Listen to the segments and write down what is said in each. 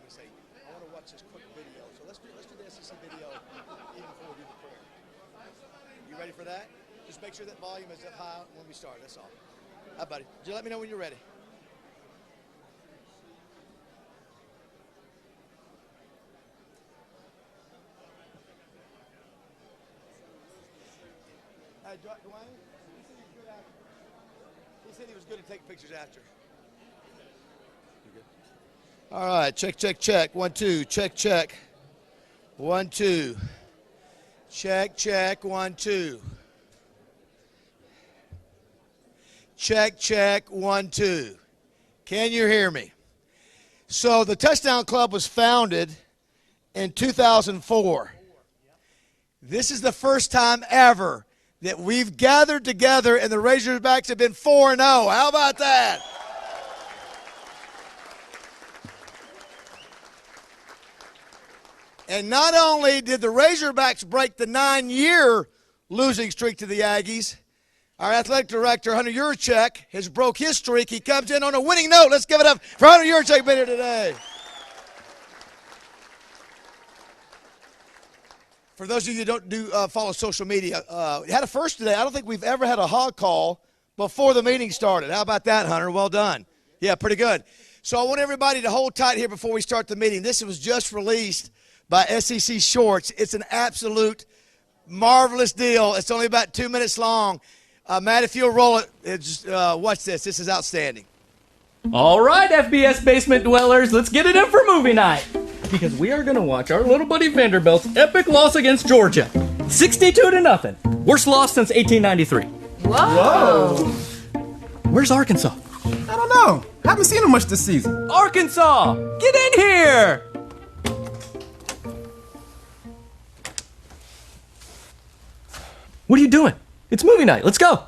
and say, I want to watch this quick video. So let's do the SEC video even before we do the prayer. You ready for that? Just make sure that volume is up high when we start. That's all. Hi, buddy. Just let me know when you're ready. Hey, Dwayne, he said he was good at taking pictures after. You good? All right, check, check, check. 1, 2, check, check. 1, 2. Check, check, 1, 2. Check, check, 1, 2. Can you hear me? So the Touchdown Club was founded in 2004. This is the first time ever that we've gathered together and the Razorbacks have been 4-0. How about that? And not only did the Razorbacks break the 9-year losing streak to the Aggies, our athletic director, Hunter Yurachek, has broke his streak. He comes in on a winning note. Let's give it up for Hunter Yurachek being here today. For those of you that don't follow social media, we had a first today. I don't think we've ever had a hog call before the meeting started. How about that, Hunter? Well done. Yeah, pretty good. So I want everybody to hold tight here before we start the meeting. This was just released by SEC Shorts. It's an absolute marvelous deal. It's only about 2 minutes long. Matt, if you'll roll it, just watch this. This is outstanding. All right, FBS basement dwellers, let's get it in for movie night. Because we are going to watch our little buddy Vanderbilt's epic loss against Georgia. 62-0. Worst loss since 1893. Whoa. Where's Arkansas? I don't know. Haven't seen him much this season. Arkansas! Get in here! What are you doing? It's movie night. Let's go.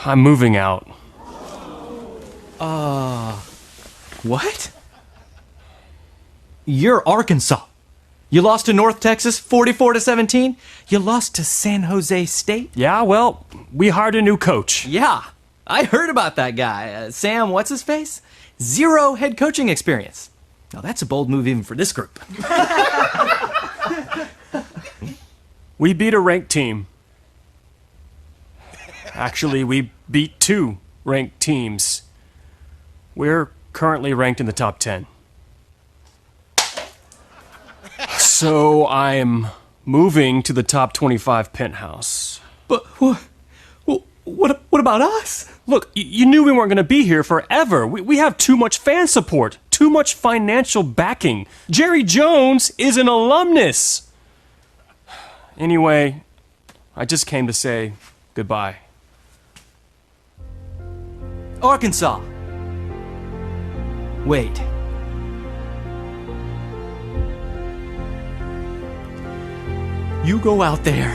I'm moving out. What? You're Arkansas. You lost to North Texas 44-17. You lost to San Jose State. Yeah, well, we hired a new coach. Yeah, I heard about that guy. Sam, what's his face? 0 head coaching experience. Now that's a bold move even for this group. We beat a ranked team. Actually, we beat 2 ranked teams. We're currently ranked in the top 10. So I'm moving to the top 25 penthouse. But what about us? Look, you knew we weren't going to be here forever. We have too much fan support, too much financial backing. Jerry Jones is an alumnus. Anyway, I just came to say goodbye. Arkansas. Wait. You go out there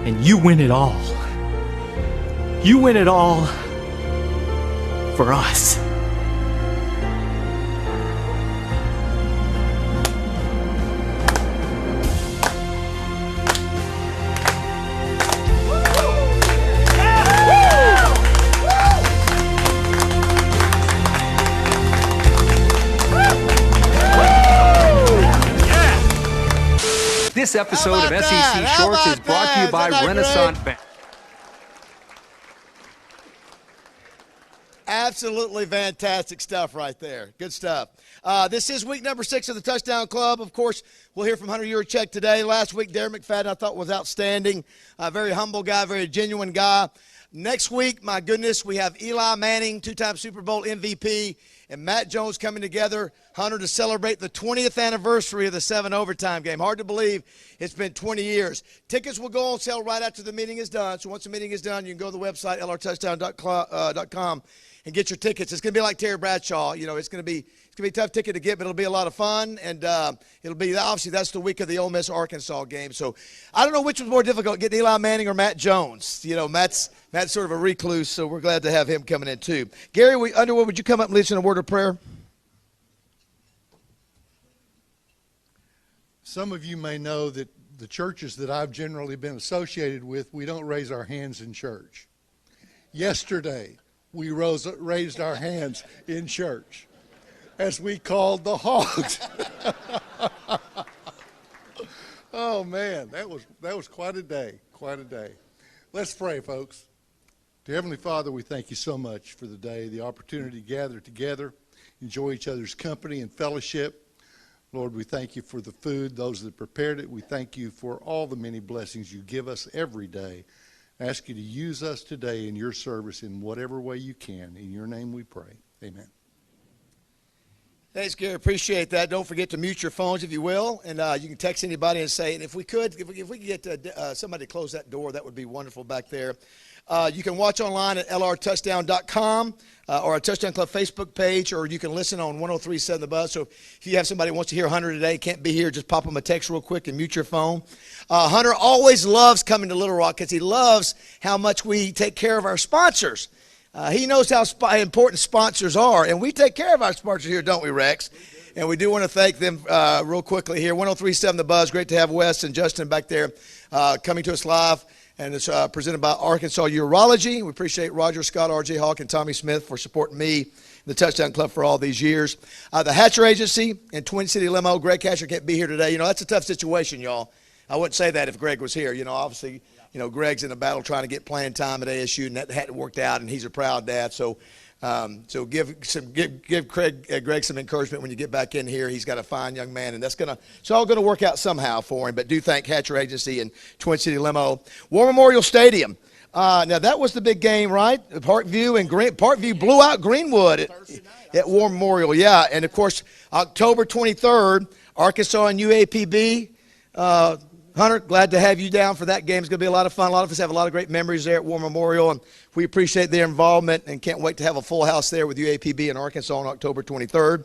and you win it all. You win it all for us. This episode of SEC Shorts is brought to you by Renaissance Bank. Absolutely fantastic stuff right there. Good stuff. This is week number 6 of the Touchdown Club. Of course, we'll hear from Hunter Yurachek today. Last week, Darren McFadden I thought was outstanding. A very humble guy, very genuine guy. Next week, my goodness, we have Eli Manning, 2-time Super Bowl MVP, and Matt Jones coming together, Hunter, to celebrate the 20th anniversary of the 7 overtime game. Hard to believe it's been 20 years. Tickets will go on sale right after the meeting is done. So once the meeting is done, you can go to the website, lrtouchdown.com, and get your tickets. It's going to be like Terry Bradshaw. You know, it's going to be a tough ticket to get, but it'll be a lot of fun. And it'll be, obviously, that's the week of the Ole Miss-Arkansas game. So I don't know which was more difficult, getting Eli Manning or Matt Jones. You know, Matt's sort of a recluse, so we're glad to have him coming in too. Gary Underwood, would you come up and lead us in a word of prayer? Some of you may know that the churches that I've generally been associated with, we don't raise our hands in church. Yesterday, we raised our hands in church. as we called the Hogs. Oh man, that was quite a day, quite a day. Let's pray, folks. Dear Heavenly Father, we thank you so much for the day, the opportunity to gather together, enjoy each other's company and fellowship. Lord, we thank you for the food, those that prepared it. We thank you for all the many blessings you give us every day. I ask you to use us today in your service in whatever way you can. In your name we pray. Amen. Thanks, Gary. Appreciate that. Don't forget to mute your phones, if you will, and you can text anybody and say, and if we could get somebody to close that door, that would be wonderful back there. You can watch online at lrtouchdown.com or our Touchdown Club Facebook page, or you can listen on 103.7 The Buzz. So if you have somebody who wants to hear Hunter today, can't be here, just pop them a text real quick and mute your phone. Hunter always loves coming to Little Rock because he loves how much we take care of our sponsors. He knows how important sponsors are, and we take care of our sponsors here, don't we, Rex? And we do want to thank them real quickly here. 103.7 The Buzz. Great to have Wes and Justin back there coming to us live. And it's presented by Arkansas Urology. We appreciate Roger Scott, R.J. Hawk, and Tommy Smith for supporting me, the Touchdown Club, for all these years. The Hatcher Agency and Twin City Limo. Greg Hatcher can't be here today. You know, that's a tough situation, y'all. I wouldn't say that if Greg was here. You know, obviously, you know, Greg's in a battle trying to get playing time at ASU, and that hadn't worked out, and he's a proud dad. So give Greg some encouragement when you get back in here. He's got a fine young man, and it's all gonna work out somehow for him. But do thank Hatcher Agency and Twin City Limo. War Memorial Stadium. Now that was the big game, right? Parkview blew out Greenwood at War Memorial. Yeah, and of course October 23rd, Arkansas and UAPB. Hunter, glad to have you down for that game. It's going to be a lot of fun. A lot of us have a lot of great memories there at War Memorial, and we appreciate their involvement and can't wait to have a full house there with UAPB in Arkansas on October 23rd.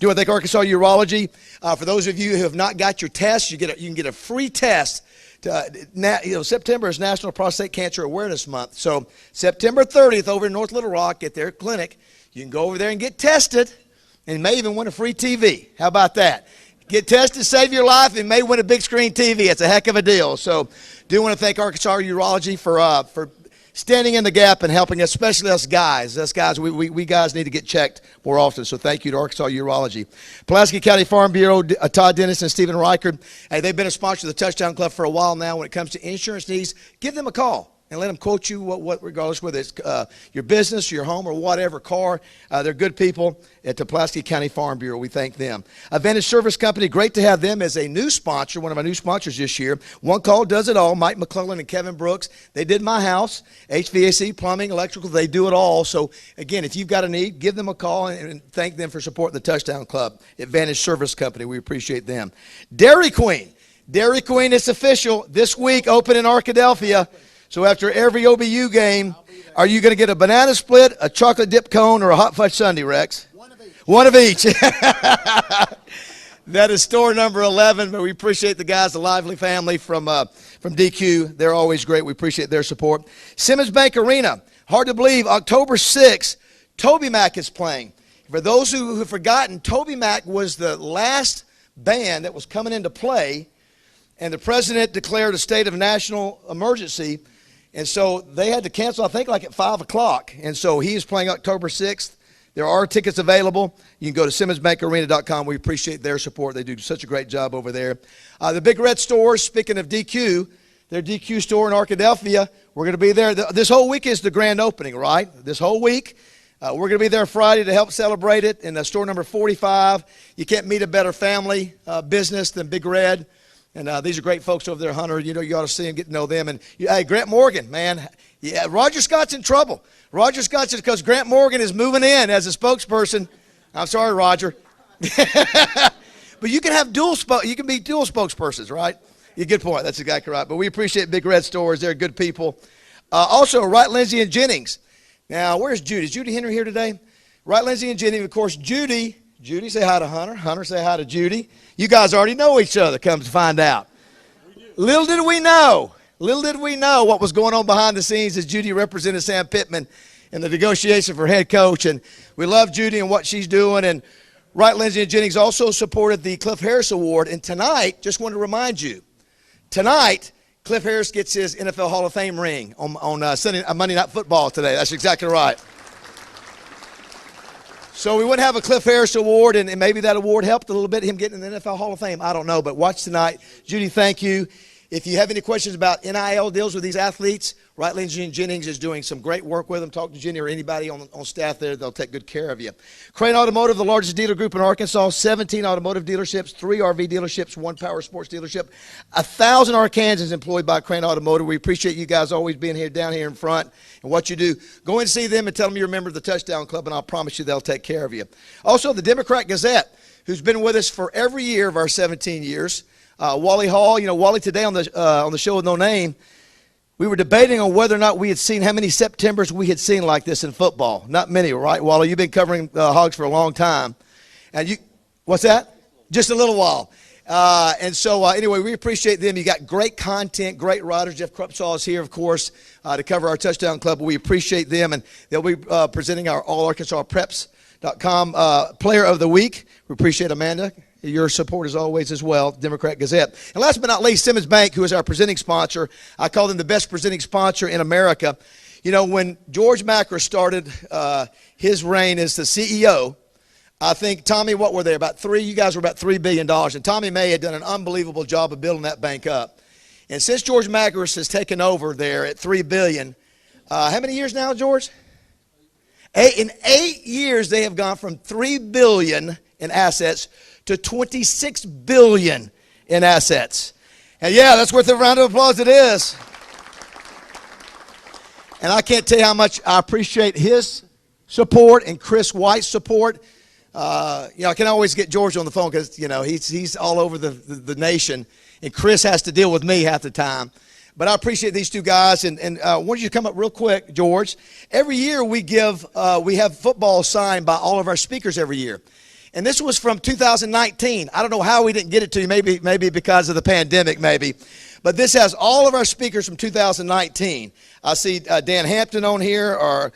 Do want to thank Arkansas Urology. For those of you who have not got your test, you can get a free test. September is National Prostate Cancer Awareness Month. So September 30th over in North Little Rock at their clinic, you can go over there and get tested and may even win a free TV. How about that? Get tested, save your life, and may win a big screen TV. It's a heck of a deal. So do want to thank Arkansas Urology for standing in the gap and helping us, especially us guys. We guys need to get checked more often. So thank you to Arkansas Urology. Pulaski County Farm Bureau, Todd Dennis and Stephen Reichard. Hey, they've been a sponsor of the Touchdown Club for a while now. When it comes to insurance needs, give them a call and let them quote you what regardless whether it's your business, your home, or whatever car. They're good people at the Pulaski County Farm Bureau. We thank them. Advantage Service Company, great to have them as a new sponsor, one of our new sponsors this year. One Call does it all. Mike McClellan and Kevin Brooks. They did my house, HVAC, plumbing, electrical. They do it all. So, again, if you've got a need, give them a call and thank them for supporting the Touchdown Club. Advantage Service Company, we appreciate them. Dairy Queen. Dairy Queen, it's official. This week, open in Arkadelphia. So after every OBU game, are you going to get a banana split, a chocolate dip cone, or a hot fudge sundae, Rex? One of each. That is store number 11, but we appreciate the guys, the Lively family from DQ. They're always great. We appreciate their support. Simmons Bank Arena. Hard to believe, October 6th, Toby Mac is playing. For those who have forgotten, Toby Mac was the last band that was coming into play, and the president declared a state of national emergency. And so they had to cancel, I think, like at 5 o'clock. And so he is playing October 6th. There are tickets available. You can go to SimmonsBankArena.com. We appreciate their support. They do such a great job over there. The Big Red Stores, speaking of DQ, their DQ store in Arkadelphia, we're going to be there. This whole week is the grand opening, right? This whole week. We're going to be there Friday to help celebrate it in store number 45. You can't meet a better family business than Big Red. And these are great folks over there, Hunter. You know, you ought to see them, get to know them. And, hey, Grant Morgan, man. Yeah, Roger Scott's in trouble. Roger Scott's because Grant Morgan is moving in as a spokesperson. I'm sorry, Roger. But you can have you can be dual spokespersons, right? Yeah, good point. That's exactly right. But we appreciate Big Red Stores. They're good people. Also, Wright, Lindsay, and Jennings. Now, where's Judy? Is Judy Henry here today? Wright, Lindsay, and Jennings. Of course, Judy, say hi to Hunter. Hunter, say hi to Judy. You guys already know each other, come to find out. Little did we know what was going on behind the scenes as Judy represented Sam Pittman in the negotiation for head coach. And we love Judy and what she's doing. And Wright, Lindsay, and Jennings also supported the Cliff Harris Award. And tonight, just want to remind you, tonight, Cliff Harris gets his NFL Hall of Fame ring on Monday Night Football today. That's exactly right. So we wouldn't have a Cliff Harris Award, and maybe that award helped a little bit, him getting in the NFL Hall of Fame. I don't know, but watch tonight. Judy, thank you. If you have any questions about NIL deals with these athletes, Wright Jennings is doing some great work with them. Talk to Jenny or anybody on staff there. They'll take good care of you. Crane Automotive, the largest dealer group in Arkansas, 17 automotive dealerships, 3 RV dealerships, 1 power sports dealership. 1,000 Arkansans employed by Crane Automotive. We appreciate you guys always being here down here in front and what you do. Go and see them and tell them you're a member of the Touchdown Club, and I'll promise you they'll take care of you. Also, the Democrat Gazette, who's been with us for every year of our 17 years. Wally Hall, Wally today on the show with No Name, we were debating on whether or not we had seen how many Septembers we had seen like this in football. Not many, right, Wally? You've been covering Hogs for a long time. And what's that? Just a little while. Anyway, we appreciate them. You got great content, great writers. Jeff Krupsaw is here, of course, to cover our Touchdown Club. We appreciate them, and they'll be presenting our All-ArkansasPreps.com Player of the Week. We appreciate Amanda. Your support as always as well, Democrat Gazette. And last but not least, Simmons Bank, who is our presenting sponsor. I call them the best presenting sponsor in America. When George Macker started his reign as the CEO, I think, Tommy, what were they, you guys were about $3 billion. And Tommy May had done an unbelievable job of building that bank up. And since George Macker has taken over there at $3 billion, how many years now, George? In 8 years, they have gone from $3 billion in assets to $26 billion in assets. And yeah, that's worth a round of applause it is. And I can't tell you how much I appreciate his support and Chris White's support. I can always get George on the phone because, he's all over the nation. And Chris has to deal with me half the time. But I appreciate these two guys. And I wanted you to come up real quick, George. Every year we have football signed by all of our speakers every year. And this was from 2019. I don't know how we didn't get it to you, maybe because of the pandemic, maybe. But this has all of our speakers from 2019. I see Dan Hampton on here, or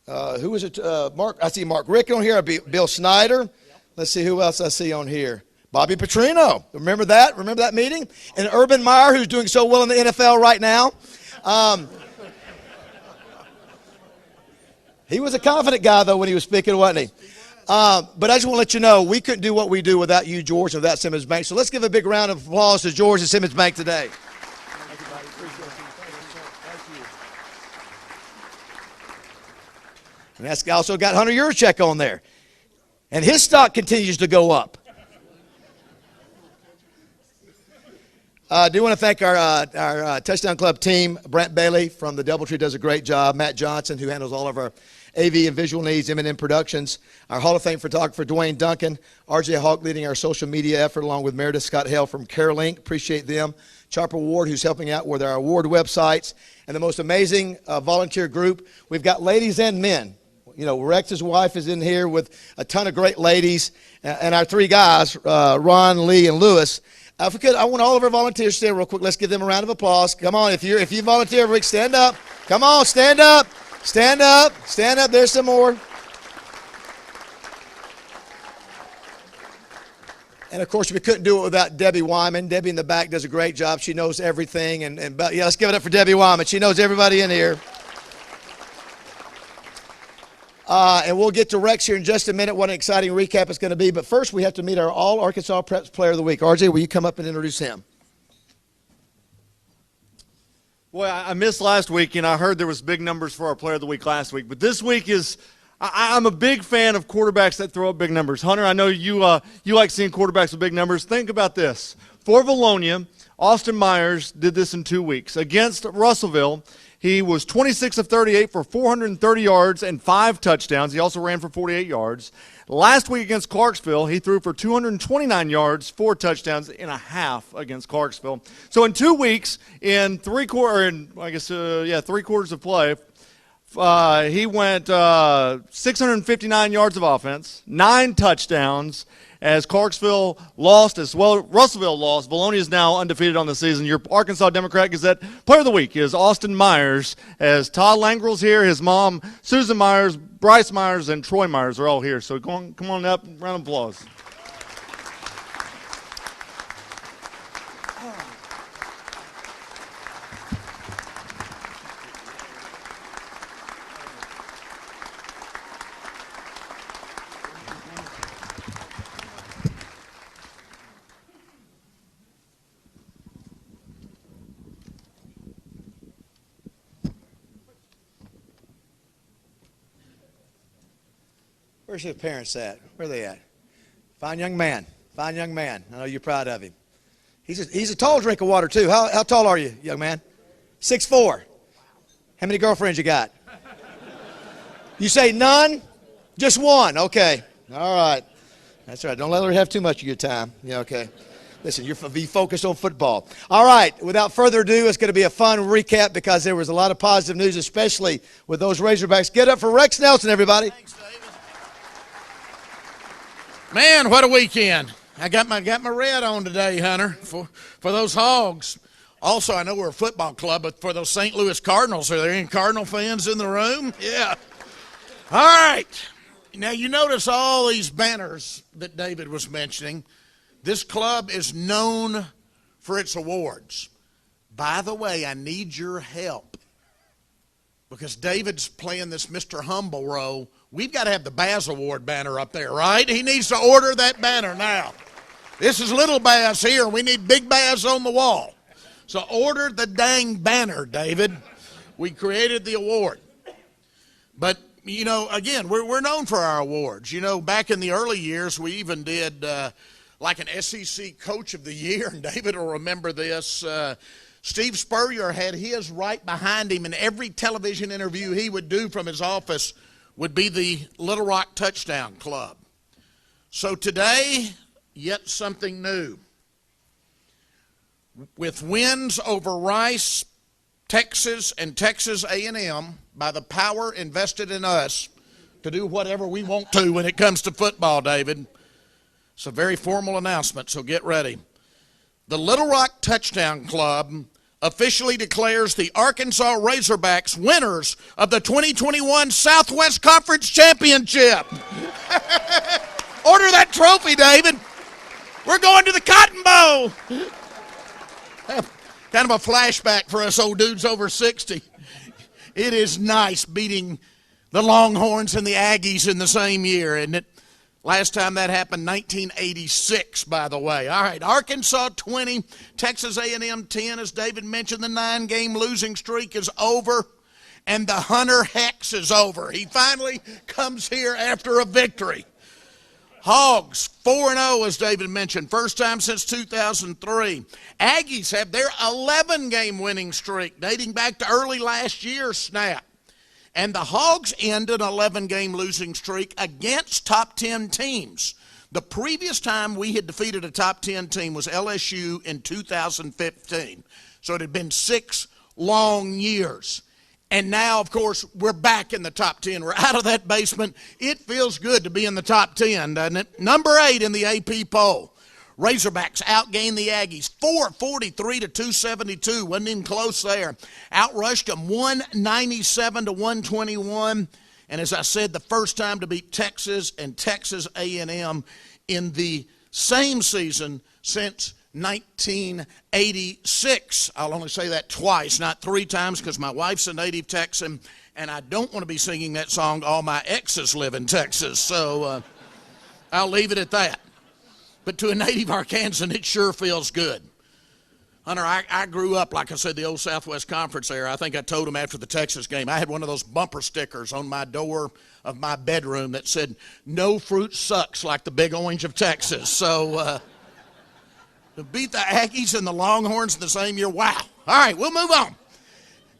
who is it? Mark. I see Mark Rick on here. Bill Snyder. Let's see who else I see on here. Bobby Petrino. Remember that? Remember that meeting? And Urban Meyer, who's doing so well in the NFL right now. He was a confident guy, though, when he was speaking, wasn't he? But I just want to let you know, we couldn't do what we do without you, George, and without Simmons Bank. So let's give a big round of applause to George and Simmons Bank today. And that's also got Hunter Yurachek on there. And his stock continues to go up. I do want to thank our Touchdown Club team. Brent Bailey from the Doubletree does a great job. Matt Johnson, who handles all of our AV and visual needs, M&M Productions. Our Hall of Fame photographer, Dwayne Duncan. RJ Hawk leading our social media effort along with Meredith Scott Hale from CareLink. Appreciate them. Chopper Ward, who's helping out with our award websites. And the most amazing volunteer group. We've got ladies and men. Rex's wife is in here with a ton of great ladies. And our 3 guys, Ron, Lee, and Lewis. If we could, I want all of our volunteers to stand real quick. Let's give them a round of applause. Come on, if you volunteer, Rick, stand up. Come on, stand up. Stand up. Stand up. There's some more. And, of course, we couldn't do it without Debbie Wyman. Debbie in the back does a great job. She knows everything. And let's give it up for Debbie Wyman. She knows everybody in here. And we'll get to Rex here in just a minute, what an exciting recap it's going to be. But first, we have to meet our All-Arkansas Preps Player of the Week. RJ, will you come up and introduce him? Boy, I missed last week, and I heard there was big numbers for our Player of the Week last week. But this week I'm a big fan of quarterbacks that throw up big numbers. Hunter, I know you like seeing quarterbacks with big numbers. Think about this. For Valonia, Austin Myers did this in 2 weeks. Against Russellville, he was 26 of 38 for 430 yards and 5 touchdowns. He also ran for 48 yards. Last week against Clarksville, he threw for 229 yards, 4 touchdowns and a half against Clarksville. So in 2 weeks, in 3 quarters of play, he went 659 yards of offense, 9 touchdowns. As Clarksville lost, as well Russellville lost, Valonia is now undefeated on the season. Your Arkansas Democrat Gazette Player of the Week is Austin Myers. As Todd Langrel's here, his mom, Susan Myers, Bryce Myers, and Troy Myers are all here. So come on up, round of applause. Where's his parents at? Where are they at? Fine young man. Fine young man. I know you're proud of him. He's a tall drink of water, too. How tall are you, young man? 6'4". How many girlfriends you got? You say none? Just one. Okay. All right. That's right. Don't let her have too much of your time. Yeah, okay. Listen, you're be focused on football. All right. Without further ado, it's going to be a fun recap because there was a lot of positive news, especially with those Razorbacks. Get up for Rex Nelson, everybody. Thanks, David. Man, what a weekend. I got my red on today, Hunter, for those Hogs. Also, I know we're a football club, but for those St. Louis Cardinals, are there any Cardinal fans in the room? Yeah. All right. Now, you notice all these banners that David was mentioning. This club is known for its awards. By the way, I need your help because David's playing this Mr. Humble role. We've got to have the Baz Award banner up there, right? He needs to order that banner now. This is little Baz here. We need big Baz on the wall. So order the dang banner, David. We created the award. But, you know, again, we're known for our awards. You know, back in the early years, we even did like an SEC Coach of the Year, and David will remember this. Steve Spurrier had his right behind him, and every television interview he would do from his office would be the Little Rock Touchdown Club. So today, yet something new. With wins over Rice, Texas, and Texas A&M, by the power invested in us to do whatever we want to when it comes to football, David. It's a very formal announcement, so get ready. The Little Rock Touchdown Club officially declares the Arkansas Razorbacks winners of the 2021 Southwest Conference Championship. Order that trophy, David. We're going to the Cotton Bowl. Kind of a flashback for us old dudes over 60. It is nice beating the Longhorns and the Aggies in the same year, isn't it? Last time that happened, 1986, by the way. All right, Arkansas 20, Texas A&M 10. As David mentioned, the 9-game losing streak is over, and the Hunter Hex is over. He finally comes here after a victory. Hogs, 4-0, as David mentioned, first time since 2003. Aggies have their 11-game winning streak dating back to early last year's snap. And the Hogs end an 11-game losing streak against top 10 teams. The previous time we had defeated a top 10 team was LSU in 2015. So it had been 6 long years. And now, of course, we're back in the top 10. We're out of that basement. It feels good to be in the top 10, doesn't it? Number 8 in the AP poll. Razorbacks outgained the Aggies 443 to 272. Wasn't even close there. Outrushed them 197 to 121. And as I said, the first time to beat Texas and Texas A&M in the same season since 1986. I'll only say that twice, not 3 times, because my wife's a native Texan, and I don't want to be singing that song, All My Exes Live in Texas. So I'll leave it at that. But to a native Arkansan, it sure feels good. Hunter, I grew up, like I said, the old Southwest Conference era. I think I told him after the Texas game, I had one of those bumper stickers on my door of my bedroom that said, "No fruit sucks like the Big Orange of Texas." So to beat the Aggies and the Longhorns in the same year, wow. All right, we'll move on.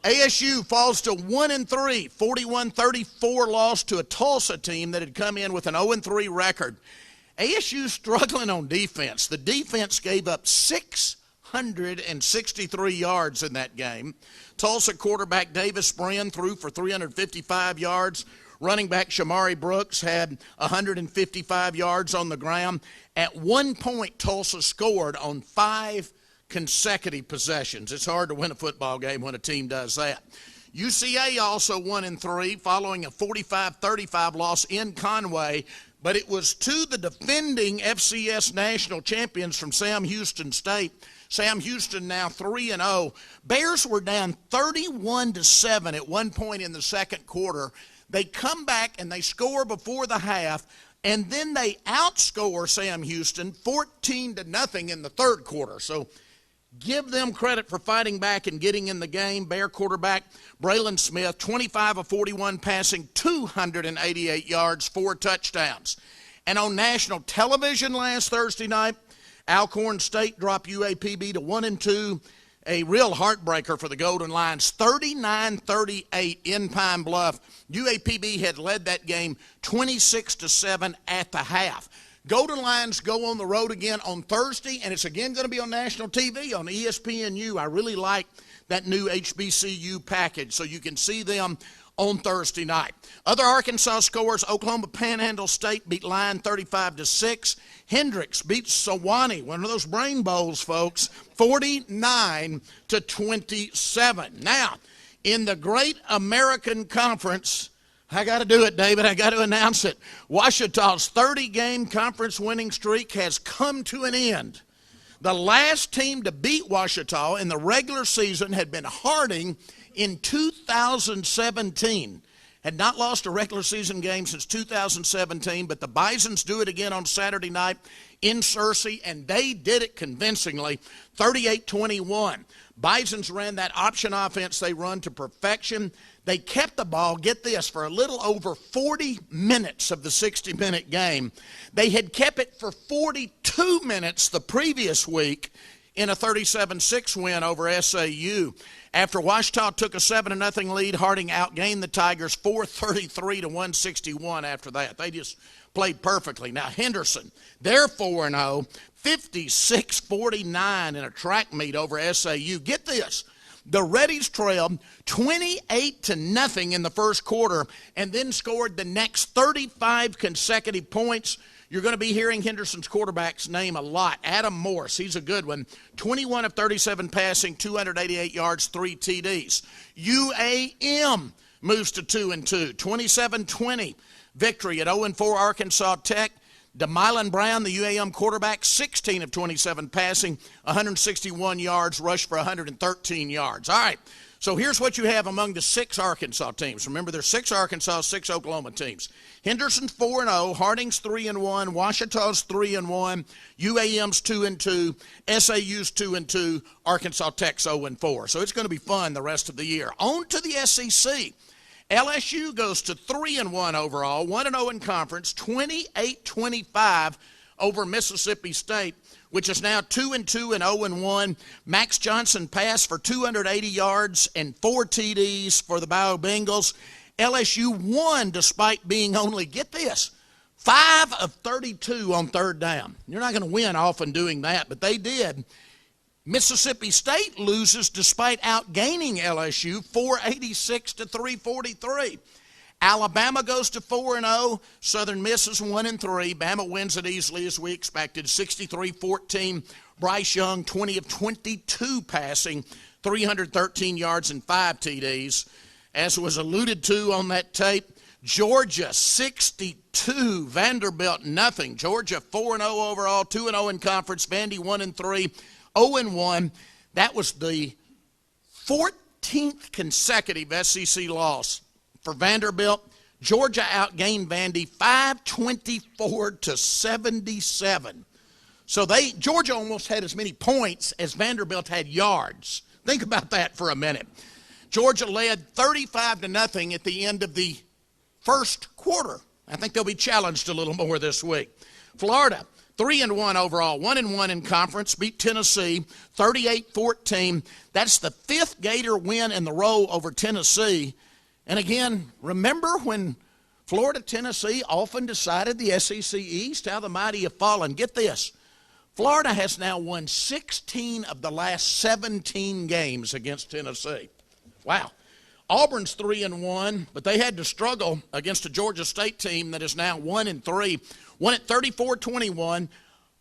ASU falls to 1-3, 41-34 loss to a Tulsa team that had come in with an 0-3 record. ASU struggling on defense. The defense gave up 663 yards in that game. Tulsa quarterback Davis Brin threw for 355 yards. Running back Shamari Brooks had 155 yards on the ground. At one point, Tulsa scored on 5 consecutive possessions. It's hard to win a football game when a team does that. UCA also 1-3 following a 45-35 loss in Conway, but it was to the defending FCS national champions from Sam Houston State. Sam Houston now 3-0. Bears were down 31-7 at one point in the second quarter. They come back and they score before the half, and then they outscore Sam Houston 14-0 in the third quarter. So Give them credit for fighting back and getting in the game. Bear quarterback Braylon Smith, 25 of 41 passing, 288 yards, 4 touchdowns. And on national television last Thursday night, Alcorn State dropped UAPB to 1-2. A real heartbreaker for the Golden Lions, 39-38 in Pine Bluff. UAPB had led that game 26-7 at the half. Golden Lions go on the road again on Thursday, and it's again going to be on national TV on ESPNU. I really like that new HBCU package, so you can see them on Thursday night. Other Arkansas scores: Oklahoma Panhandle State beat Lyon 35-6. Hendricks beats Sewanee, one of those brain bowls, folks, 49-27. Now, in the Great American Conference, I got to do it, David. I got to announce it. Ouachita's 30-game conference winning streak has come to an end. The last team to beat Ouachita in the regular season had been Harding in 2017. Had not lost a regular season game since 2017, but the Bisons do it again on Saturday night in Searcy, and they did it convincingly, 38-21. Bisons ran that option offense they run to perfection. They kept the ball, get this, for a little over 40 minutes of the 60-minute game. They had kept it for 42 minutes the previous week in a 37-6 win over SAU. After Ouachita took a 7-0 lead, Harding outgained the Tigers 433-161 after that. They just played perfectly. Now, Henderson, they're 4-0, 56-49 in a track meet over SAU. Get this. The Reddies trailed 28-0 in the first quarter and then scored the next 35 consecutive points. You're going to be hearing Henderson's quarterback's name a lot. Adam Morse, he's a good one. 21 of 37 passing, 288 yards, 3 TDs. UAM moves to 2-2, 27-20 victory at 0-4 Arkansas Tech. DeMylan Brown, the UAM quarterback, 16 of 27 passing, 161 yards, rushed for 113 yards. All right, so here's what you have among the 6 Arkansas teams. Remember, there's 6 Arkansas, 6 Oklahoma teams. Henderson's 4-0, Harding's 3-1, Ouachita's 3-1, UAM's 2-2, SAU's 2-2, Arkansas Tech's 0-4. So it's going to be fun the rest of the year. On to the SEC. LSU goes to 3-1 overall, 1-0 in conference, 28-25 over Mississippi State, which is now 2-2 and 0-1. Max Johnson passed for 280 yards and 4 TDs for the Bio Bengals. LSU won despite being only, get this, 5 of 32 on third down. You're not going to win often doing that, but they did. Mississippi State loses despite outgaining LSU 486-343. Alabama goes to 4-0. Southern Miss is 1-3. Bama wins it easily as we expected, 63-14. Bryce Young, 20 of 22 passing, 313 yards and 5 TDs. As was alluded to on that tape, Georgia 62, Vanderbilt nothing. Georgia 4-0 overall, 2-0 in conference. Vandy 1-3. 0-1. That was the 14th consecutive SEC loss for Vanderbilt. Georgia outgained Vandy 524-77. So Georgia almost had as many points as Vanderbilt had yards. Think about that for a minute. Georgia led 35-0 at the end of the first quarter. I think they'll be challenged a little more this week. Florida, 3-1 overall, 1-1 in conference, beat Tennessee 38-14. That's the 5th Gator win in the row over Tennessee. And again, remember when Florida, Tennessee often decided the SEC East, how the mighty have fallen. Get this, Florida has now won 16 of the last 17 games against Tennessee. Wow. Auburn's 3-1, but they had to struggle against a Georgia State team that is now 1-3. Won at 34-21.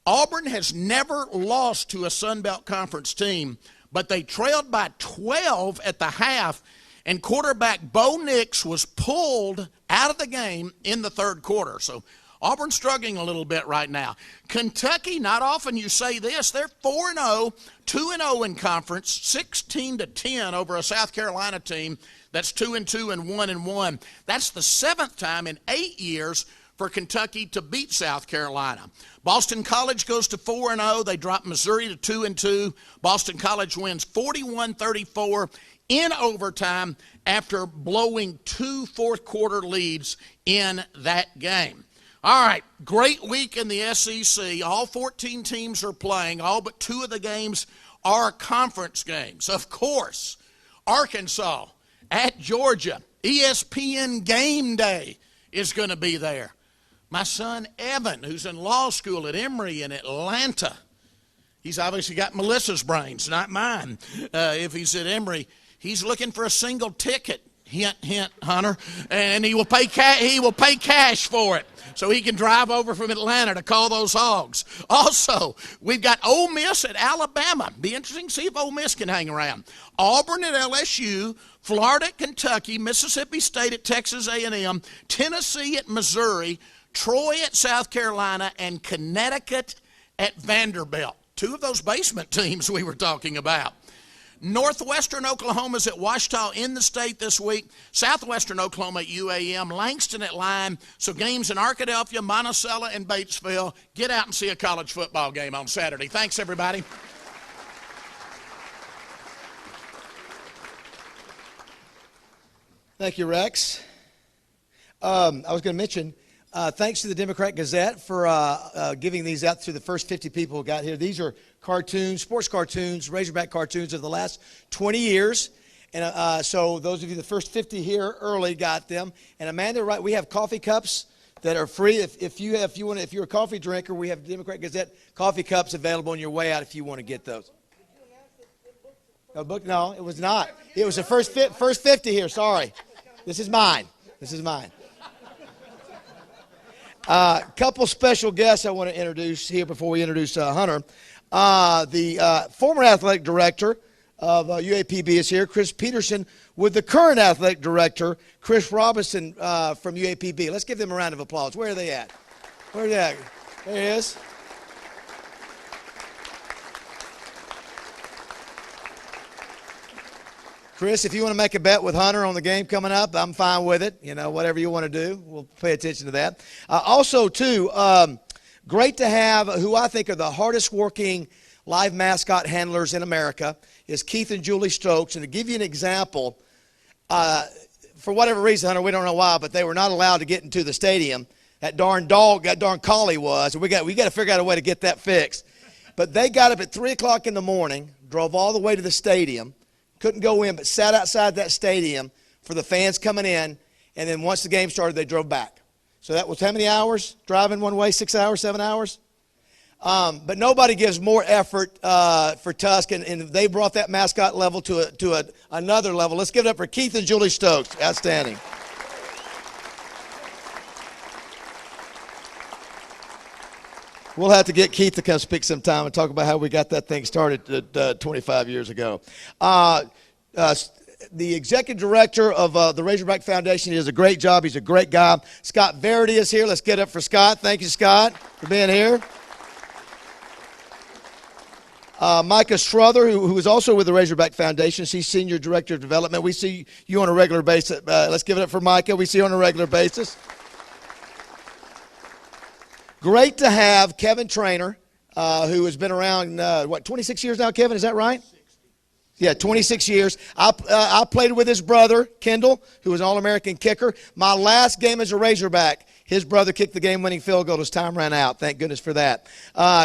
Auburn has never lost to a Sun Belt Conference team, but they trailed by 12 at the half, and quarterback Bo Nix was pulled out of the game in the third quarter. So Auburn's struggling a little bit right now. Kentucky, not often you say this, they're 4-0, 2-0 in conference, 16-10 over a South Carolina team that's 2-2 and 1-1. That's the 7th time in 8 years for Kentucky to beat South Carolina. Boston College goes to 4-0. They drop Missouri to 2-2. Boston College wins 41-34 in overtime after blowing 2 fourth-quarter leads in that game. All right, great week in the SEC. All 14 teams are playing. All but 2 of the games are conference games. Of course, Arkansas at Georgia. ESPN Game Day is going to be there. My son Evan, who's in law school at Emory in Atlanta, he's obviously got Melissa's brains, not mine. If he's at Emory, he's looking for a single ticket. Hint, hint, Hunter. And he will pay cash for it, so he can drive over from Atlanta to call those Hogs. Also, we've got Ole Miss at Alabama. Be interesting to see if Ole Miss can hang around. Auburn at LSU, Florida at Kentucky, Mississippi State at Texas A&M, Tennessee at Missouri, Troy at South Carolina, and Connecticut at Vanderbilt. 2 of those basement teams we were talking about. Northwestern Oklahoma's at Ouachita in the state this week. Southwestern Oklahoma at UAM. Langston at Lime. So games in Arkadelphia, Monticello, and Batesville. Get out and see a college football game on Saturday. Thanks, everybody. Thank you, Rex. I was going to mention, thanks to the Democrat Gazette for giving these out to the first 50 people who got here. These are cartoons, sports cartoons, Razorback cartoons of the last 20 years. And so those of you, the first 50 here early got them. And Amanda, right, we have coffee cups that are free. If you're a coffee drinker, we have Democrat Gazette coffee cups available on your way out if you want to get those. No, it was not. It was the first 50 here. Sorry. This is mine. Couple special guests I want to introduce here before we introduce Hunter. The former athletic director of UAPB is here, Chris Peterson, with the current athletic director, Chris Robinson from UAPB. Let's give them a round of applause. Where are they at? Where are they at? There he is. Chris, if you want to make a bet with Hunter on the game coming up, I'm fine with it. You know, whatever you want to do, we'll pay attention to that. Also, too, great to have who I think are the hardest working live mascot handlers in America is Keith and Julie Stokes. And to give you an example, for whatever reason, Hunter, we don't know why, but they were not allowed to get into the stadium. That darn collie was. And we got to figure out a way to get that fixed. But they got up at 3 o'clock in the morning, drove all the way to the stadium, couldn't go in, but sat outside that stadium for the fans coming in, and then once the game started, they drove back. So that was how many hours driving one way? 6 hours, 7 hours? But nobody gives more effort for Tusk, and they brought that mascot level to another level. Let's give it up for Keith and Julie Stokes. Outstanding. We'll have to get Keith to come speak sometime and talk about how we got that thing started 25 years ago. The executive director of the Razorback Foundation, he does a great job. He's a great guy. Scott Verity is here. Let's get up for Scott. Thank you, Scott, for being here. Micah Strother, who is also with the Razorback Foundation. She's Senior Director of Development. We see you on a regular basis. Let's give it up for Micah. We see you on a regular basis. Great to have Kevin Trainer, who has been around, 26 years now, Kevin? Is that right? 60. Yeah, 26 years. I played with his brother, Kendall, who was an All-American kicker. My last game as a Razorback, his brother kicked the game-winning field goal as time ran out. Thank goodness for that.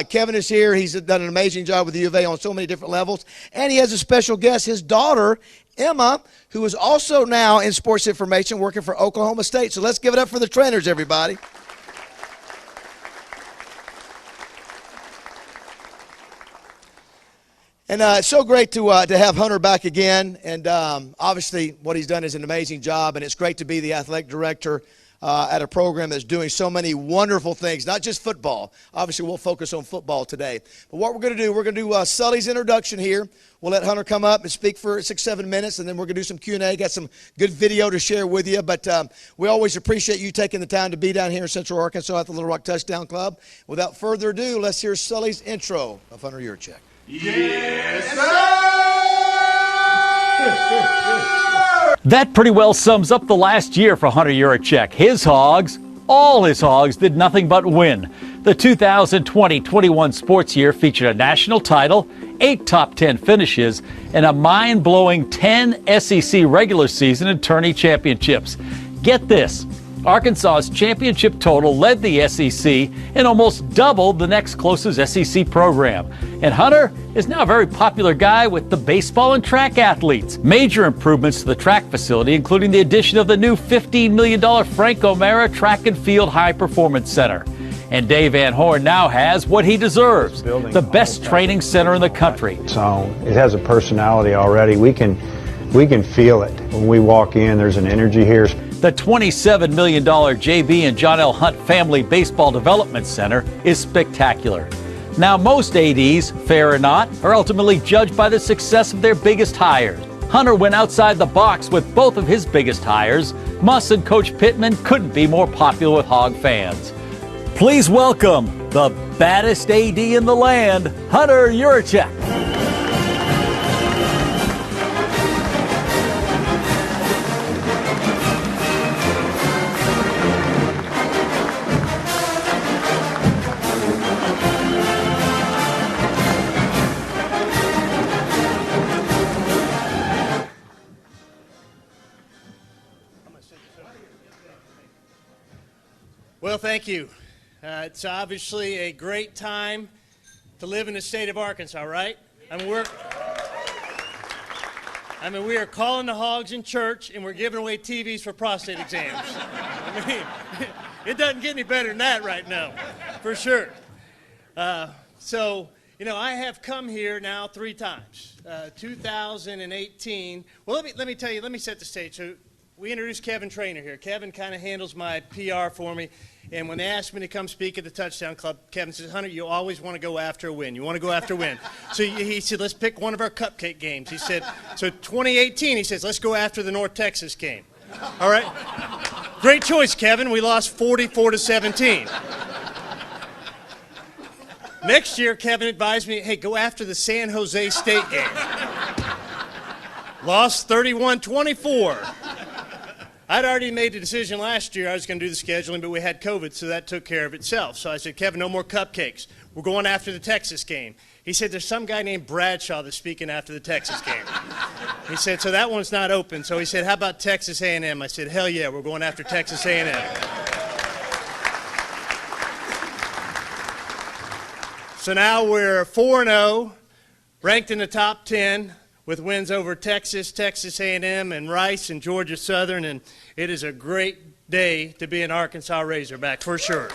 Kevin is here. He's done an amazing job with the U of A on so many different levels. And he has a special guest, his daughter, Emma, who is also now in sports information working for Oklahoma State. So let's give it up for the Trainers, everybody. And it's so great to have Hunter back again. And obviously what he's done is an amazing job. And it's great to be the athletic director at a program that's doing so many wonderful things, not just football. Obviously we'll focus on football today. But what we're going to do, Sully's introduction here. We'll let Hunter come up and speak for 6-7 minutes. And then we're going to do some Q&A. Got some good video to share with you. But we always appreciate you taking the time to be down here in Central Arkansas at the Little Rock Touchdown Club. Without further ado, let's hear Sully's intro of Hunter Yurachek. Yes, sir! That pretty well sums up the last year for Hunter Yurachek. His Hogs all his Hogs did nothing but win. The 2020-21 sports year featured a national title, 8 top 10 finishes, and a mind-blowing 10 SEC regular season and tourney championships. Get this, Arkansas's championship total led the SEC and almost doubled the next closest SEC program. And Hunter is now a very popular guy with the baseball and track athletes. Major improvements to the track facility, including the addition of the new $15 million Frank O'Mara Track and Field High Performance Center. And Dave Van Horn now has what he deserves, the best training center in the country. So it has a personality already. We can feel it. When we walk in, there's an energy here. The $27 million JB and John L. Hunt Family Baseball Development Center is spectacular. Now, most ADs, fair or not, are ultimately judged by the success of their biggest hires. Hunter went outside the box with both of his biggest hires. Muss and Coach Pittman couldn't be more popular with Hog fans. Please welcome the baddest AD in the land, Hunter Yurachek. Well, thank you. It's obviously a great time to live in the state of Arkansas, right? I mean, we are calling the Hogs in church, and we're giving away TVs for prostate exams. I mean, it doesn't get any better than that right now, for sure. So, you know, I have come here now 3 times. 2018. Well, let me tell you. Let me set the stage. So, we introduced Kevin Trainer here. Kevin kind of handles my PR for me. And when they asked me to come speak at the Touchdown Club, Kevin says, Hunter, you always want to go after a win. You want to go after a win. So he said, let's pick one of our cupcake games. He said, so 2018, he says, let's go after the North Texas game. All right? Great choice, Kevin. We lost 44-17. Next year, Kevin advised me, hey, go after the San Jose State game. Lost 31-24. I'd already made the decision last year I was going to do the scheduling, but we had COVID, so that took care of itself. So I said, Kevin, no more cupcakes. We're going after the Texas game. He said, there's some guy named Bradshaw that's speaking after the Texas game. He said, so that one's not open. So he said, how about Texas A&M? I said, hell yeah, we're going after Texas A&M. So now we're 4-0, ranked in the top 10, with wins over Texas, Texas A&M, and Rice, and Georgia Southern, and it is a great day to be an Arkansas Razorback, for sure.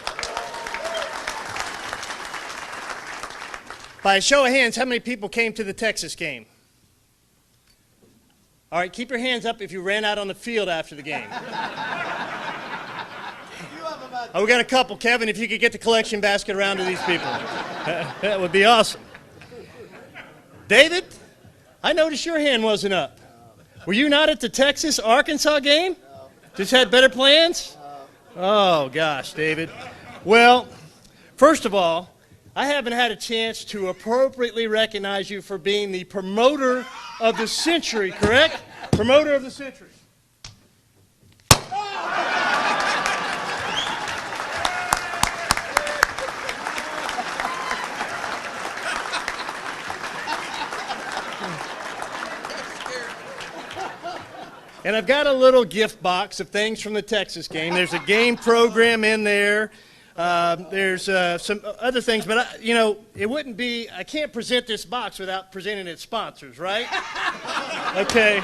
By a show of hands, how many people came to the Texas game? All right, keep your hands up if you ran out on the field after the game. Oh, we got a couple. Kevin, if you could get the collection basket around to these people. That would be awesome. David? I noticed your hand wasn't up. Were you not at the Texas-Arkansas game? No. Just had better plans? No. Oh, gosh, David. Well, first of all, I haven't had a chance to appropriately recognize you for being the promoter of the century, correct? Promoter of the century. And I've got a little gift box of things from the Texas game. There's a game program in there. There's some other things, but it wouldn't be, I can't present this box without presenting its sponsors, right? Okay.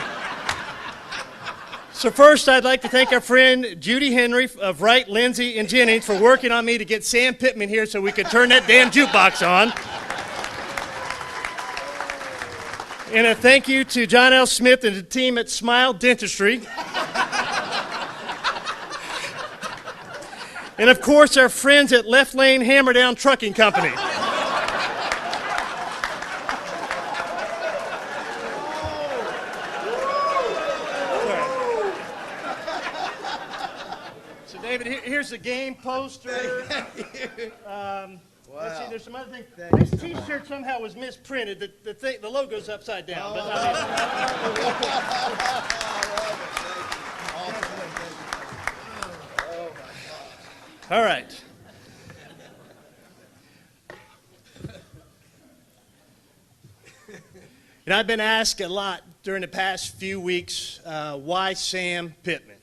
So first, I'd like to thank our friend Judy Henry of Wright, Lindsay, and Jennings for working on me to get Sam Pittman here so we could turn that damn jukebox on. And a thank you to John L. Smith and the team at Smile Dentistry. And, of course, our friends at Left Lane Hammerdown Trucking Company. So, David, here's the game poster. Wow. Let's see, there's some other things. This T-shirt somehow was misprinted. The logo's upside down. But, All right. And I've been asked a lot during the past few weeks, why Sam Pittman?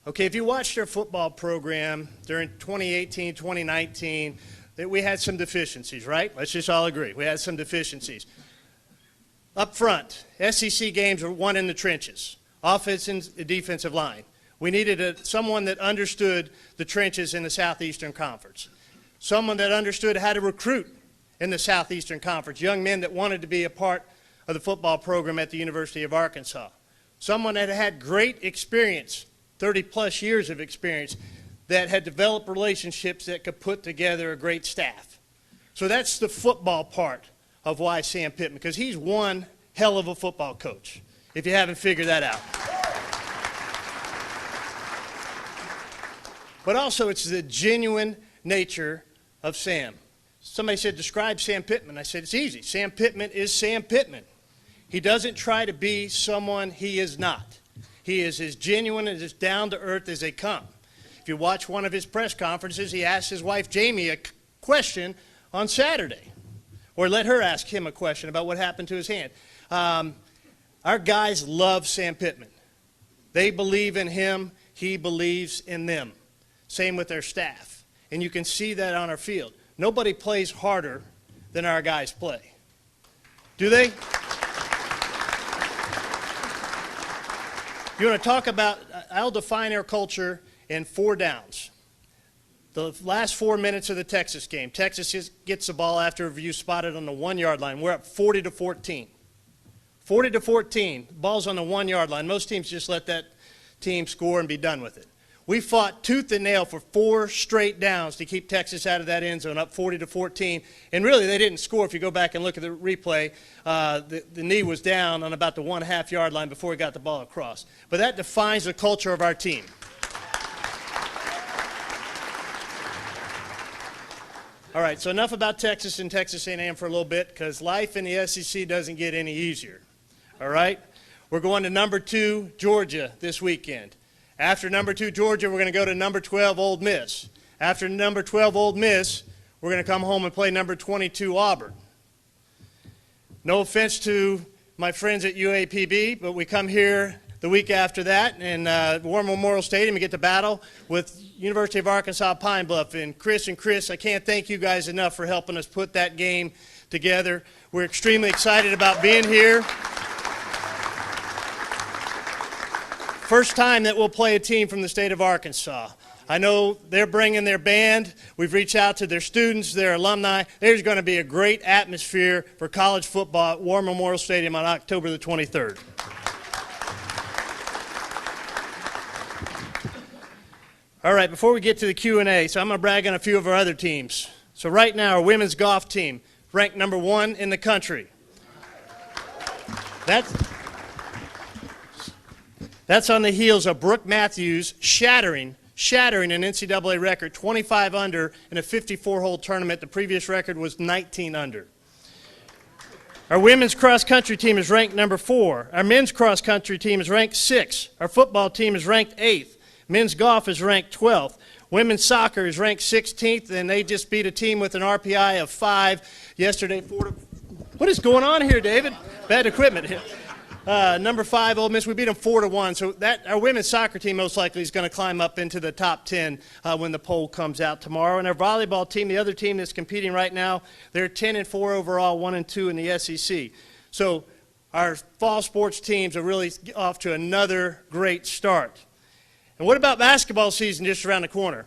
Okay, if you watched our football program during 2018, 2019, that we had some deficiencies, right? Let's just all agree. We had some deficiencies. Up front, SEC games were won in the trenches, offensive and defensive line. We needed someone that understood the trenches in the Southeastern Conference, someone that understood how to recruit in the Southeastern Conference, young men that wanted to be a part of the football program at the University of Arkansas, someone that had great experience, 30-plus years of experience, that had developed relationships that could put together a great staff. So that's the football part of why Sam Pittman, because he's one hell of a football coach, if you haven't figured that out. But also it's the genuine nature of Sam. Somebody said, describe Sam Pittman. I said, it's easy. Sam Pittman is Sam Pittman. He doesn't try to be someone he is not. He is as genuine and as down-to-earth as they come. If you watch one of his press conferences, he asked his wife Jamie a question on Saturday, or let her ask him a question about what happened to his hand. Our guys love Sam Pittman. They believe in him. He believes in them. Same with their staff. And you can see that on our field. Nobody plays harder than our guys play. Do they? You want to talk about, I'll define our culture in 4 downs. The last 4 minutes of the Texas game, Texas gets the ball after a review spotted on the 1-yard line. We're up 40-14. 40-14, ball's on the 1-yard line. Most teams just let that team score and be done with it. We fought tooth and nail for 4 straight downs to keep Texas out of that end zone, up 40-14. And really, they didn't score. If you go back and look at the replay, the knee was down on about the 1.5-yard line before he got the ball across. But that defines the culture of our team. All right, so enough about Texas and Texas A&M for a little bit, because life in the SEC doesn't get any easier. All right? We're going to number 2, Georgia, this weekend. After number 2, Georgia, we're going to go to number 12, Ole Miss. After number 12, Ole Miss, we're going to come home and play number 22, Auburn. No offense to my friends at UAPB, but we come here the week after that in War Memorial Stadium and get to battle with University of Arkansas Pine Bluff. And Chris, I can't thank you guys enough for helping us put that game together. We're extremely excited about being here. First time that we'll play a team from the state of Arkansas. I know they're bringing their band. We've reached out to their students, their alumni. There's going to be a great atmosphere for college football at War Memorial Stadium on October the 23rd. All right, before we get to the Q&A, so I'm going to brag on a few of our other teams. So right now, our women's golf team, ranked number 1 in the country. That's on the heels of Brooke Matthews shattering an NCAA record, 25 under in a 54-hole tournament. The previous record was 19 under. Our women's cross-country team is ranked number 4. Our men's cross-country team is ranked 6. Our football team is ranked 8th. Men's golf is ranked 12th. Women's soccer is ranked 16th, and they just beat a team with an RPI of 5 yesterday. What is going on here, David? Bad equipment here. Number 5, Ole Miss, we beat them 4-1. So our women's soccer team most likely is going to climb up into the top 10 when the poll comes out tomorrow. And our volleyball team, the other team that's competing right now, they're 10-4 overall, 1-2 in the SEC. So our fall sports teams are really off to another great start. And what about basketball season just around the corner?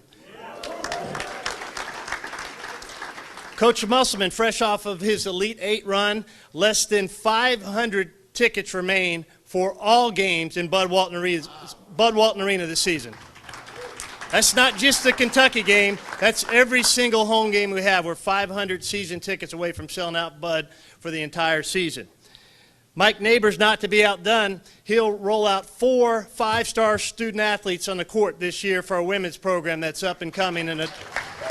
Coach Musselman, fresh off of his Elite 8 run, less than 500 tickets remain for all games in Bud Walton Arena this season. That's not just the Kentucky game. That's every single home game we have. We're 500 season tickets away from selling out Bud for the entire season. Mike Neighbors, not to be outdone, he'll roll out 4 5-star student athletes on the court this year for our women's program that's up and coming and a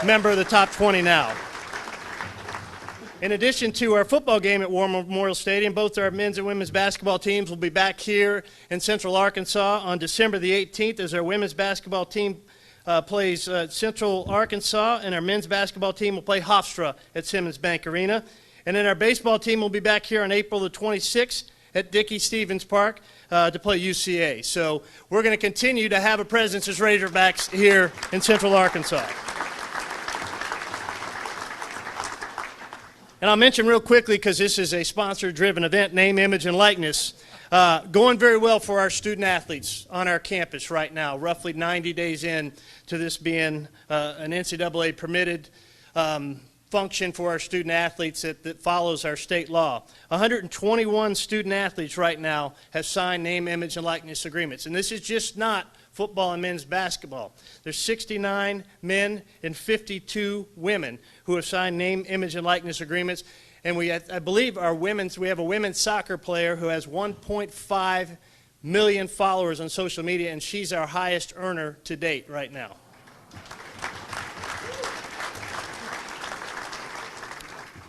member of the top 20 now. In addition to our football game at War Memorial Stadium, both our men's and women's basketball teams will be back here in Central Arkansas on December the 18th as our women's basketball team plays Central Arkansas, and our men's basketball team will play Hofstra at Simmons Bank Arena. And then our baseball team will be back here on April the 26th at Dickey-Stevens Park to play UCA. So we're going to continue to have a presence as Razorbacks here in Central Arkansas. And I'll mention real quickly, because this is a sponsor-driven event, name, image, and likeness. Going very well for our student athletes on our campus right now, roughly 90 days in to this being an NCAA permitted function for our student athletes that follows our state law. 121 student athletes right now have signed name, image, and likeness agreements. And this is just not football and men's basketball. There's 69 men and 52 women who have signed name, image, and likeness agreements. And I believe we have a women's soccer player who has 1.5 million followers on social media, and she's our highest earner to date right now.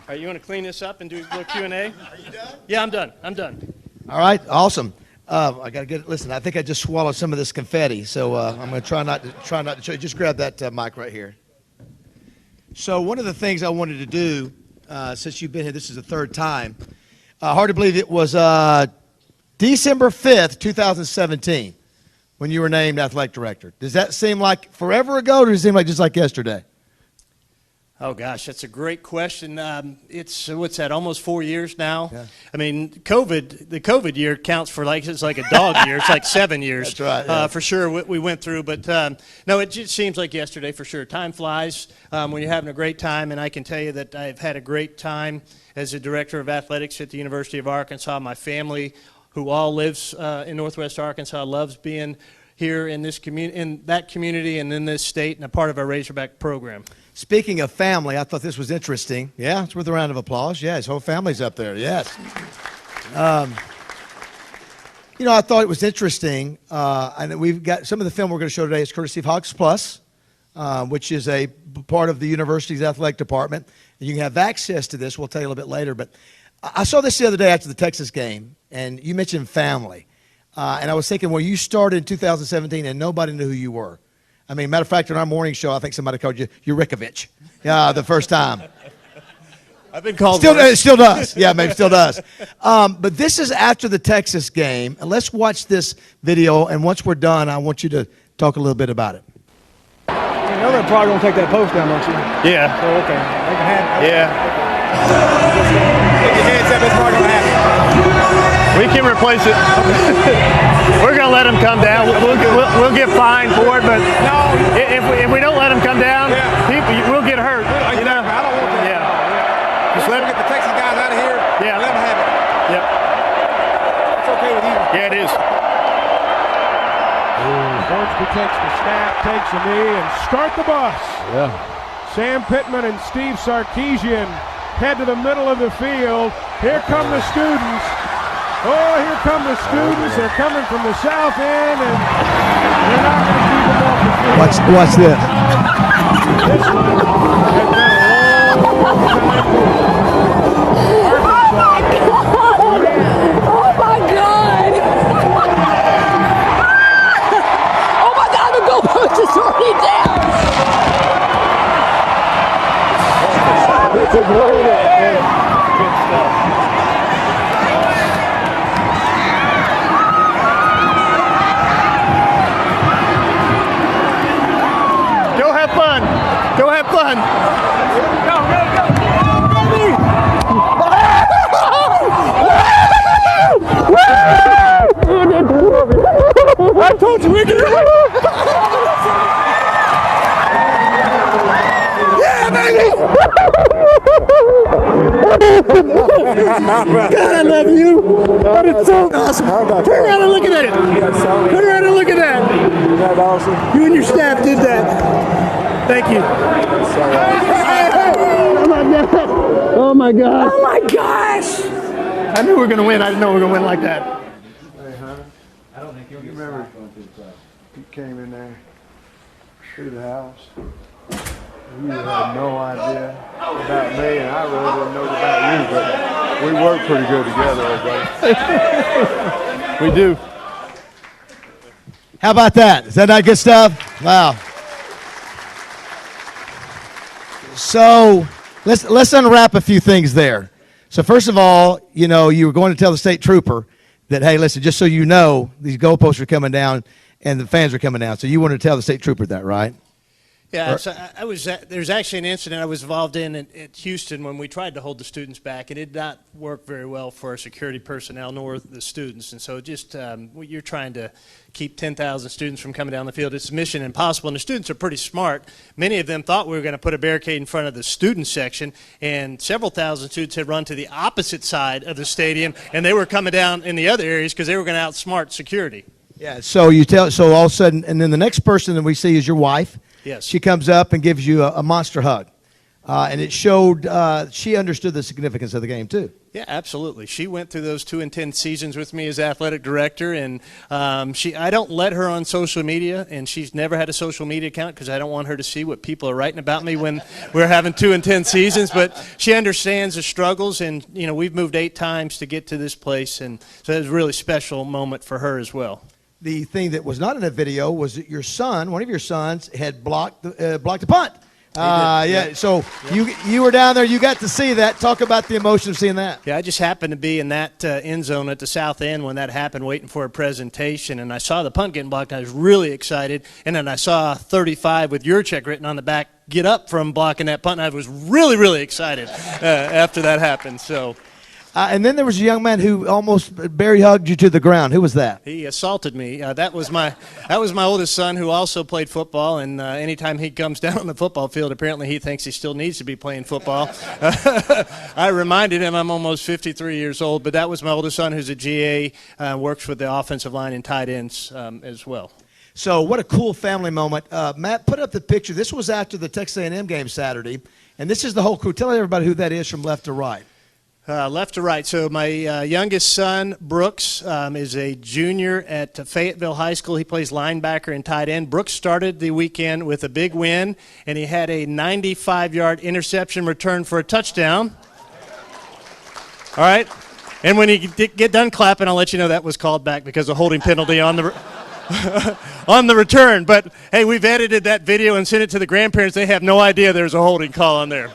All right, you want to clean this up and do a little Q&A? Are you done? Yeah, I'm done. I'm done. All right, awesome. I got to get it. Listen, I think I just swallowed some of this confetti, so I'm going to try not to show you. Just grab that mic right here. So one of the things I wanted to do, since you've been here, this is the third time. Hard to believe it was December 5th, 2017, when you were named athletic director. Does that seem like forever ago, or does it seem like just like yesterday? Oh, gosh, that's a great question. It's, what's that, almost 4 years now? Yeah. I mean, the COVID year counts for it's like a dog year. It's like 7 years. That's right. Yeah. For sure, what we went through. But, no, it just seems like yesterday for sure. Time flies when you're having a great time, and I can tell you that I've had a great time as a director of athletics at the University of Arkansas. My family, who all lives in Northwest Arkansas, loves being here in this in that community and in this state and a part of our Razorback program. Speaking of family, I thought this was interesting. Yeah, it's worth a round of applause. Yeah, his whole family's up there. Yes. You know, I thought it was interesting. And we've got some of the film we're going to show today is courtesy of Hogs Plus, which is a part of the university's athletic department. And you can have access to this. We'll tell you a little bit later. But I saw this the other day after the Texas game, and you mentioned family. And I was thinking, well, you started in 2017 and nobody knew who you were. I mean, matter of fact, in our morning show, I think somebody called you Yurachek the first time. I've been called It still does. Yeah, maybe still does. But this is after the Texas game. And let's watch this video. And once we're done, I want you to talk a little bit about it. You know they're probably going to take that post down, don't you? Yeah. So, okay. They can have it. Yeah. Take your hands up. It's probably going to happen. We can replace it. We're going to let them come down. We'll get fined for it, but if we don't let them come down, we'll get hurt. I don't want that. Yeah. Just let them get the Texas guys out of here. Yeah. Let them have it. Yep. It's okay with you. Yeah, it is. Hornsby takes the snap, takes a knee, and start the bus. Yeah. Sam Pittman and Steve Sarkeesian head to the middle of the field. Here come the students. Oh, here come the students. They're coming from the south end, and they're not going to keep them off the field. Watch this. This one has been a long time coming. Oh my God! Oh my God, the goalpost is already down! It's a great good stuff. Go have fun. Go have fun. Go, baby! I told you we could do it! Yeah, baby! God, I love you! That is so awesome! Turn around and look at it! Turn around and look at that! Isn't that awesome? You and your staff did that. Thank you. Oh my God! Oh my God! Oh my gosh! I knew we were going to win. I didn't know we were going to win like that. Hey, Hunter. I don't think you remember he came in there through the house. You had no idea about me, and I really didn't know about you, but we work pretty good together, buddy. We do. How about that? Is that not good stuff? Wow. So let's unwrap a few things there. So first of all, you were going to tell the state trooper that, hey, listen, just so you know, these goalposts are coming down and the fans are coming down. So you wanted to tell the state trooper that, right? Yeah, so there's actually an incident I was involved in at Houston when we tried to hold the students back. It did not work very well for our security personnel nor the students. And so just you're trying to keep 10,000 students from coming down the field. It's mission impossible, and the students are pretty smart. Many of them thought we were going to put a barricade in front of the student section, and several thousand students had run to the opposite side of the stadium, and they were coming down in the other areas because they were going to outsmart security. Yeah, so all of a sudden, and then the next person that we see is your wife. Yes. She comes up and gives you a monster hug. And it showed she understood the significance of the game, too. Yeah, absolutely. She went through those 2 and 10 seasons with me as athletic director, and I don't let her on social media, and she's never had a social media account because I don't want her to see what people are writing about me when we're having 2 and 10 seasons. But she understands the struggles, and we've moved 8 times to get to this place, and so it was a really special moment for her as well. The thing that was not in that video was that your son, one of your sons, had blocked the punt. Yeah. So you were down there. You got to see that. Talk about the emotion of seeing that. Yeah, I just happened to be in that end zone at the south end when that happened, waiting for a presentation, and I saw the punt getting blocked. And I was really excited, and then I saw 35 with Yurachek written on the back get up from blocking that punt. And I was really, really excited after that happened. So. And then there was a young man who almost Barry hugged you to the ground. Who was that? He assaulted me. That was my oldest son, who also played football. And anytime he comes down on the football field, apparently he thinks he still needs to be playing football. I reminded him I'm almost 53 years old, but that was my oldest son, who's a GA, works with the offensive line and tight ends as well. So what a cool family moment. Matt, put up the picture. This was after the Texas A&M game Saturday, and this is the whole crew. Tell everybody who that is from left to right. Left to right. So my youngest son, Brooks, is a junior at Fayetteville High School. He plays linebacker and tight end. Brooks started the weekend with a big win, and he had a 95-yard interception return for a touchdown. All right. And when you get done clapping, I'll let you know that was called back because of holding penalty on the on the return. But, hey, we've edited that video and sent it to the grandparents. They have no idea there's a holding call on there.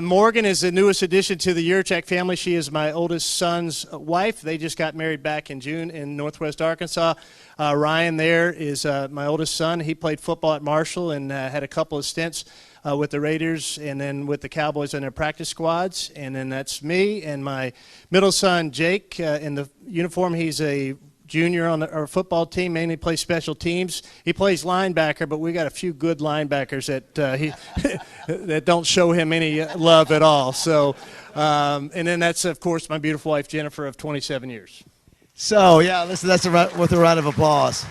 Morgan is the newest addition to the Yurachek family. She is my oldest son's wife. They just got married back in June in Northwest Arkansas. Ryan there is my oldest son. He played football at Marshall and had a couple of stints with the Raiders and then with the Cowboys on their practice squads. And then that's me and my middle son, Jake, in the uniform. He's a junior on our football team, mainly plays special teams. He plays linebacker, but we got a few good linebackers that that don't show him any love at all. So, and then that's, of course, my beautiful wife, Jennifer, of 27 years. So, yeah, listen, that's with a round of applause.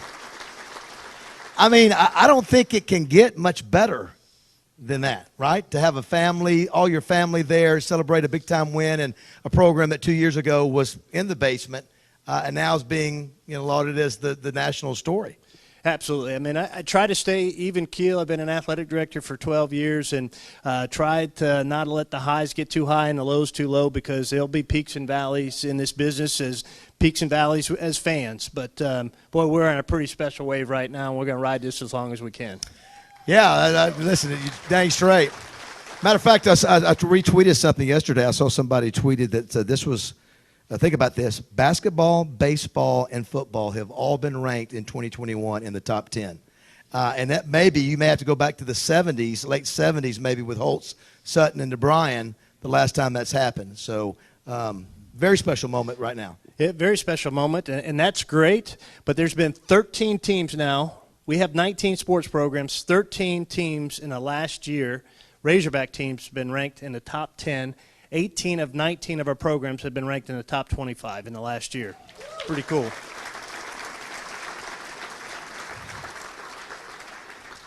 I mean, I don't think it can get much better than that, right? To have a family, all your family there, celebrate a big-time win and a program that 2 years ago was in the basement. And now is being lauded as the national story. Absolutely. I mean, I try to stay even keel. I've been an athletic director for 12 years and tried to not let the highs get too high and the lows too low because there'll be peaks and valleys in this business as peaks and valleys as fans. But, boy, we're in a pretty special wave right now, and we're going to ride this as long as we can. Yeah, listen, dang straight. Matter of fact, I retweeted something yesterday. I saw somebody tweeted that this was – think about this. Basketball, baseball, and football have all been ranked in 2021 in the top 10. And that you may have to go back to the 70s, late 70s maybe with Holtz, Sutton, and DeBryan the last time that's happened. So very special moment right now. Yeah, very special moment, and that's great. But there's been 13 teams now. We have 19 sports programs, 13 teams in the last year. Razorback teams have been ranked in the top 10. 18 of 19 of our programs have been ranked in the top 25 in the last year. Pretty cool.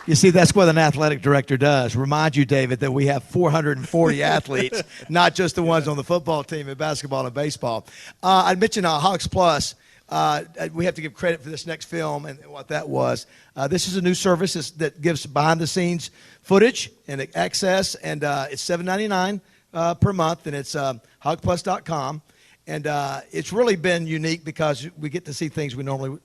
You see, that's what an athletic director does. Remind you, David, that we have 440 athletes, not just the ones on the football team in basketball and baseball. I mentioned Hogs Plus. We have to give credit for this next film and what that was. This is a new service that gives behind-the-scenes footage and access, and it's $7.99 per month, and it's hogplus.com. And it's really been unique because we get to see things we normally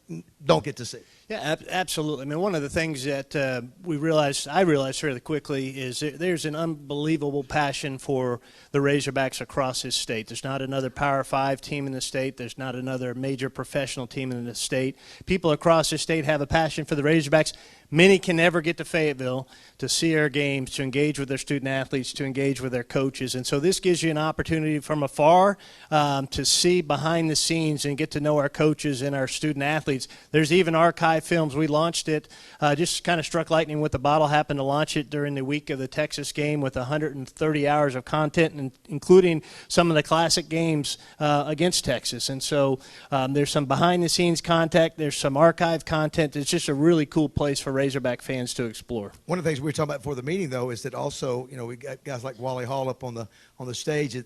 don't get to see. Yeah, absolutely. I mean, one of the things that I realized fairly quickly is there's an unbelievable passion for the Razorbacks across this state. There's not another Power 5 team in the state. There's not another major professional team in the state. People across the state have a passion for the Razorbacks. Many can never get to Fayetteville to see our games, to engage with their student athletes, to engage with their coaches. And so this gives you an opportunity from afar to see behind the scenes and get to know our coaches and our student athletes. There's even archive films. We launched it, just kind of struck lightning with the bottle, happened to launch it during the week of the Texas game with 130 hours of content, including some of the classic games against Texas. And so there's some behind-the-scenes content. There's some archive content. It's just a really cool place for Razorback fans to explore. One of the things we were talking about before the meeting, though, is that also, we got guys like Wally Hall up on the stage.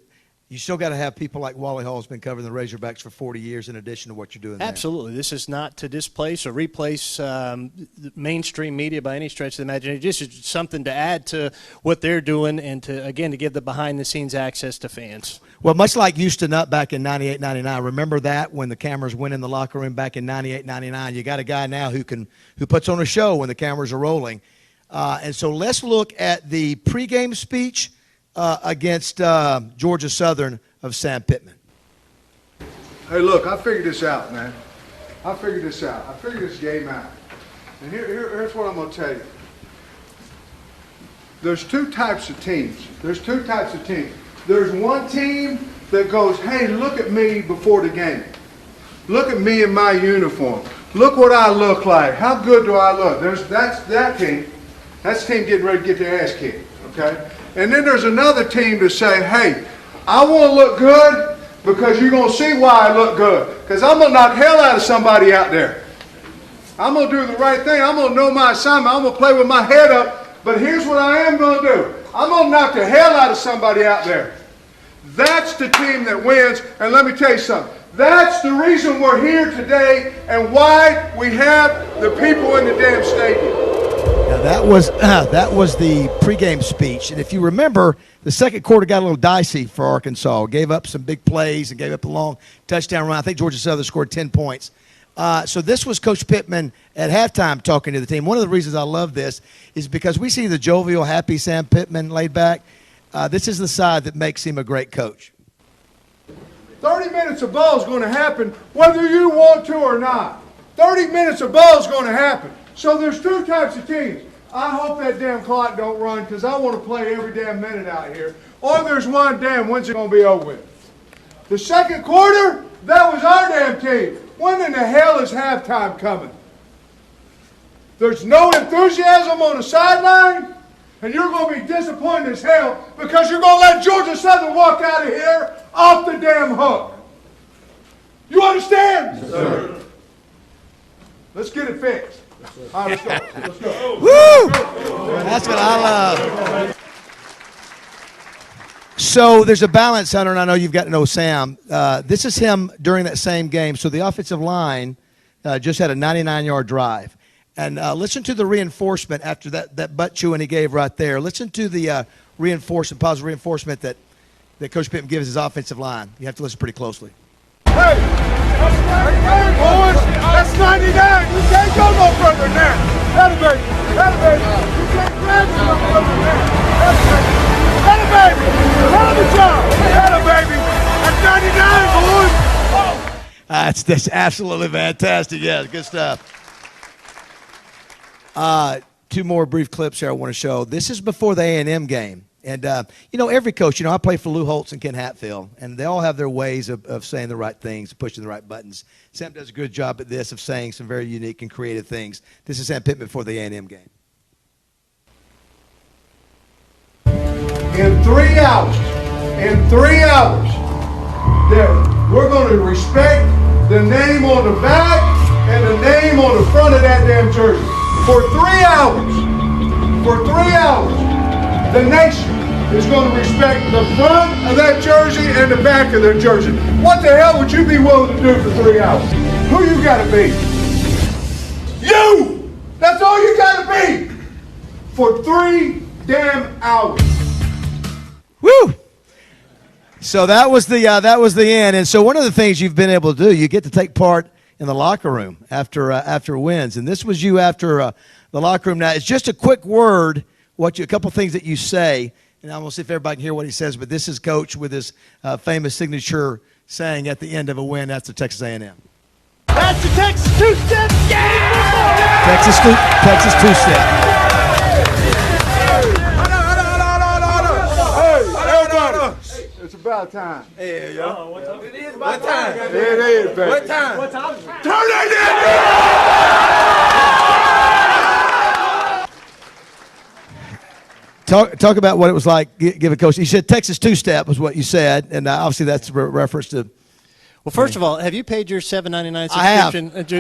You still got to have people like Wally Hall, who's been covering the Razorbacks for 40 years in addition to what you're doing there. Absolutely. This is not to displace or replace the mainstream media by any stretch of the imagination. This is something to add to what they're doing and to give the behind-the-scenes access to fans. Well, much like Houston up back in 98, 99, remember that when the cameras went in the locker room back in 98, 99? You got a guy now who puts on a show when the cameras are rolling. And so let's look at the pregame speech against Georgia Southern of Sam Pittman. Hey, look, I figured this out, man. I figured this out. I figured this game out. And here's what I'm going to tell you. There's two types of teams. There's one team that goes, hey, look at me before the game. Look at me in my uniform. Look what I look like. How good do I look? That's that team. That's the team getting ready to get their ass kicked, okay? And then there's another team to say, hey, I want to look good because you're going to see why I look good. Because I'm going to knock hell out of somebody out there. I'm going to do the right thing. I'm going to know my assignment. I'm going to play with my head up. But here's what I am going to do. I'm going to knock the hell out of somebody out there. That's the team that wins. And let me tell you something. That's the reason we're here today and why we have the people in the damn stadium. Now that was the pregame speech, and if you remember, the second quarter got a little dicey for Arkansas. Gave up some big plays and gave up a long touchdown run. I think Georgia Southern scored 10 points. So this was Coach Pittman at halftime talking to the team. One of the reasons I love this is because we see the jovial, happy Sam Pittman laid back. This is the side that makes him a great coach. 30 minutes of ball is going to happen whether you want to or not. 30 minutes of ball is going to happen. So there's two types of teams. I hope that damn clock don't run because I want to play every damn minute out here. Or there's one damn, when's it going to be over with? The second quarter, that was our damn team. When in the hell is halftime coming? There's no enthusiasm on the sideline, and you're going to be disappointed as hell because you're going to let Georgia Southern walk out of here off the damn hook. You understand? Yes, sir. Let's get it fixed. All right, let's go. Woo! That's what I love. So there's a balance, Hunter, and I know you've got to know Sam. This is him during that same game. So the offensive line just had a 99-yard drive. And listen to the reinforcement after that butt chewing he gave right there. Listen to the positive reinforcement that Coach Pittman gives his offensive line. You have to listen pretty closely. Hey, boys, that's 99. You can't go no further than that. That baby. You can't grab no further than that. That baby. Hell of a job. That baby. That's 99, boys. That's absolutely fantastic. Yeah, good stuff. Two more brief clips here I want to show. This is before the A&M game. And, every coach, I play for Lou Holtz and Ken Hatfield, and they all have their ways of saying the right things, pushing the right buttons. Sam does a good job at this of saying some very unique and creative things. This is Sam Pittman before the A&M game. In 3 hours, we're going to respect the name on the back and the name on the front of that damn jersey. For 3 hours, the nation is going to respect the front of that jersey and the back of their jersey. What the hell would you be willing to do for 3 hours? Who you got to be? You! That's all you got to be! For 3 damn hours. Woo! So that was the end. And so one of the things you've been able to do, you get to take part in the locker room after wins. And this was you after the locker room. Now, it's just a quick word, a couple things that you say, and I'm going to see if everybody can hear what he says, but this is Coach with his famous signature saying at the end of a win. That's the Texas A&M. That's the Texas two-step. Yeah! Texas two-step. It's about time. Hey, yo. What time? It is about time. It is, baby. What time? What time? Turn that Talk about what it was like. Give a coach. You said Texas two-step was what you said, and obviously that's a reference to. Well, first of all, have you paid your $7.99 subscription? I have.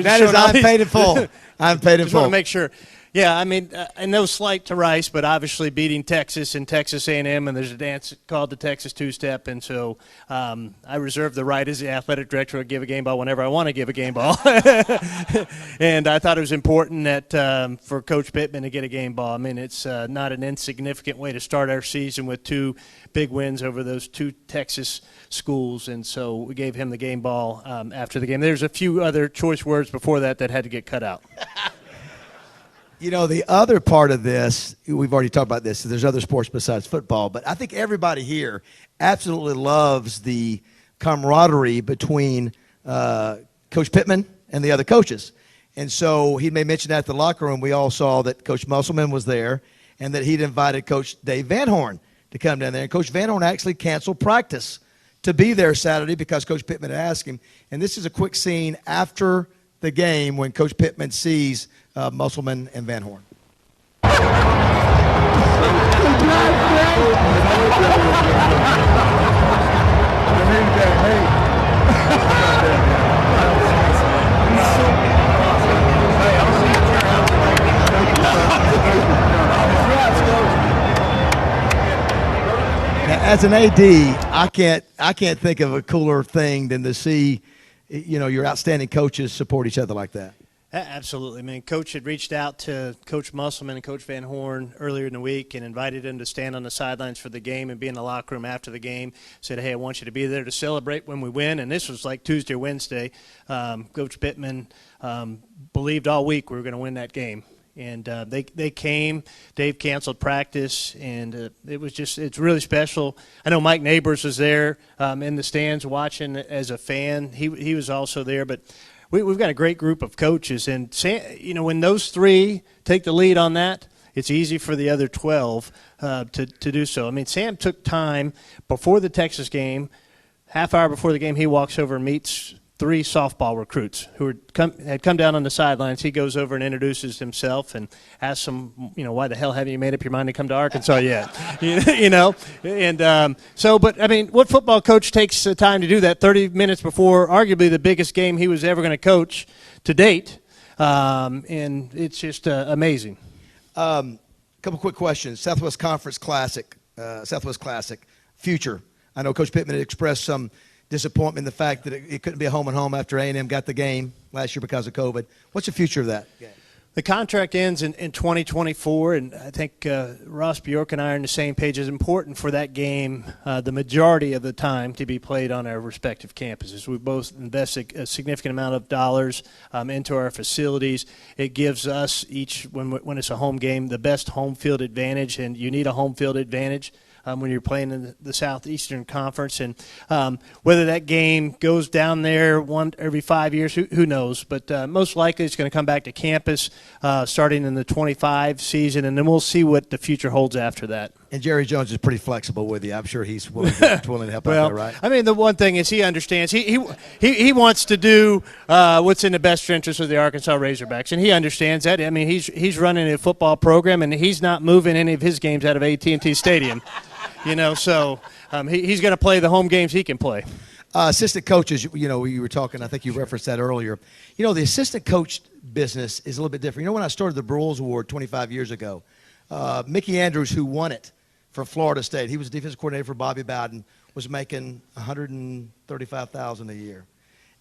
That is, I'm paid in full. I'm paid in Just full. want to make sure. Yeah, I mean, no slight to Rice, but obviously beating Texas and Texas A&M, and there's a dance called the Texas two-step, and so I reserve the right as the athletic director to give a game ball whenever I want to give a game ball. And I thought it was important that for Coach Pittman to get a game ball. I mean, it's not an insignificant way to start our season with two big wins over those two Texas schools, and so we gave him the game ball after the game. There's a few other choice words before that had to get cut out. You know, the other part of this, we've already talked about this, there's other sports besides football, but I think everybody here absolutely loves the camaraderie between Coach Pittman and the other coaches. And so he may mention that at the locker room. We all saw that Coach Musselman was there and that he'd invited Coach Dave Van Horn to come down there. And Coach Van Horn actually canceled practice to be there Saturday because Coach Pittman had asked him. And this is a quick scene after the game when Coach Pittman sees Musselman and Van Horn. Now, as an AD, I can't think of a cooler thing than to see, your outstanding coaches support each other like that. Absolutely. I mean, Coach had reached out to Coach Musselman and Coach Van Horn earlier in the week and invited them to stand on the sidelines for the game and be in the locker room after the game. Said, hey, I want you to be there to celebrate when we win. And this was like Tuesday or Wednesday. Coach Pittman believed all week we were going to win that game. And they came. Dave canceled practice, and it's really special. I know Mike Neighbors was there in the stands watching as a fan. He was also there, but we've got a great group of coaches, and when those three take the lead on that, it's easy for the other 12 to do so. I mean, Sam took time before the Texas game, half hour before the game, he walks over and meets 3 softball recruits who had come down on the sidelines. He goes over and introduces himself and asks them, why the hell haven't you made up your mind to come to Arkansas yet? But I mean, what football coach takes the time to do that 30 minutes before arguably the biggest game he was ever going to coach to date? And it's just amazing. Couple quick questions. Southwest Conference Classic, Southwest Classic, future. I know Coach Pittman had expressed some disappointment in the fact that it couldn't be a home-and-home after A&M got the game last year because of COVID. What's the future of that game? The contract ends in 2024, and I think Ross Bjork and I are on the same page. It's important for that game, the majority of the time, to be played on our respective campuses. We both invest a significant amount of dollars into our facilities. It gives us each, when it's a home game, the best home field advantage, and you need a home field advantage when you're playing in the Southeastern Conference. And whether that game goes down there every 5 years, who knows? But most likely it's going to come back to campus starting in the 25 season, and then we'll see what the future holds after that. And Jerry Jones is pretty flexible with you. I'm sure he's willing to help out there, right? I mean, the one thing is he understands. He wants to do what's in the best interest of the Arkansas Razorbacks, and he understands that. I mean, he's running a football program, and he's not moving any of his games out of AT&T Stadium. So he's going to play the home games he can play. Assistant coaches, you were talking, I think you referenced that earlier. The assistant coach business is a little bit different. When I started the Broyles Award 25 years ago, Mickey Andrews, who won it for Florida State, he was defensive coordinator for Bobby Bowden, was making $135,000 a year.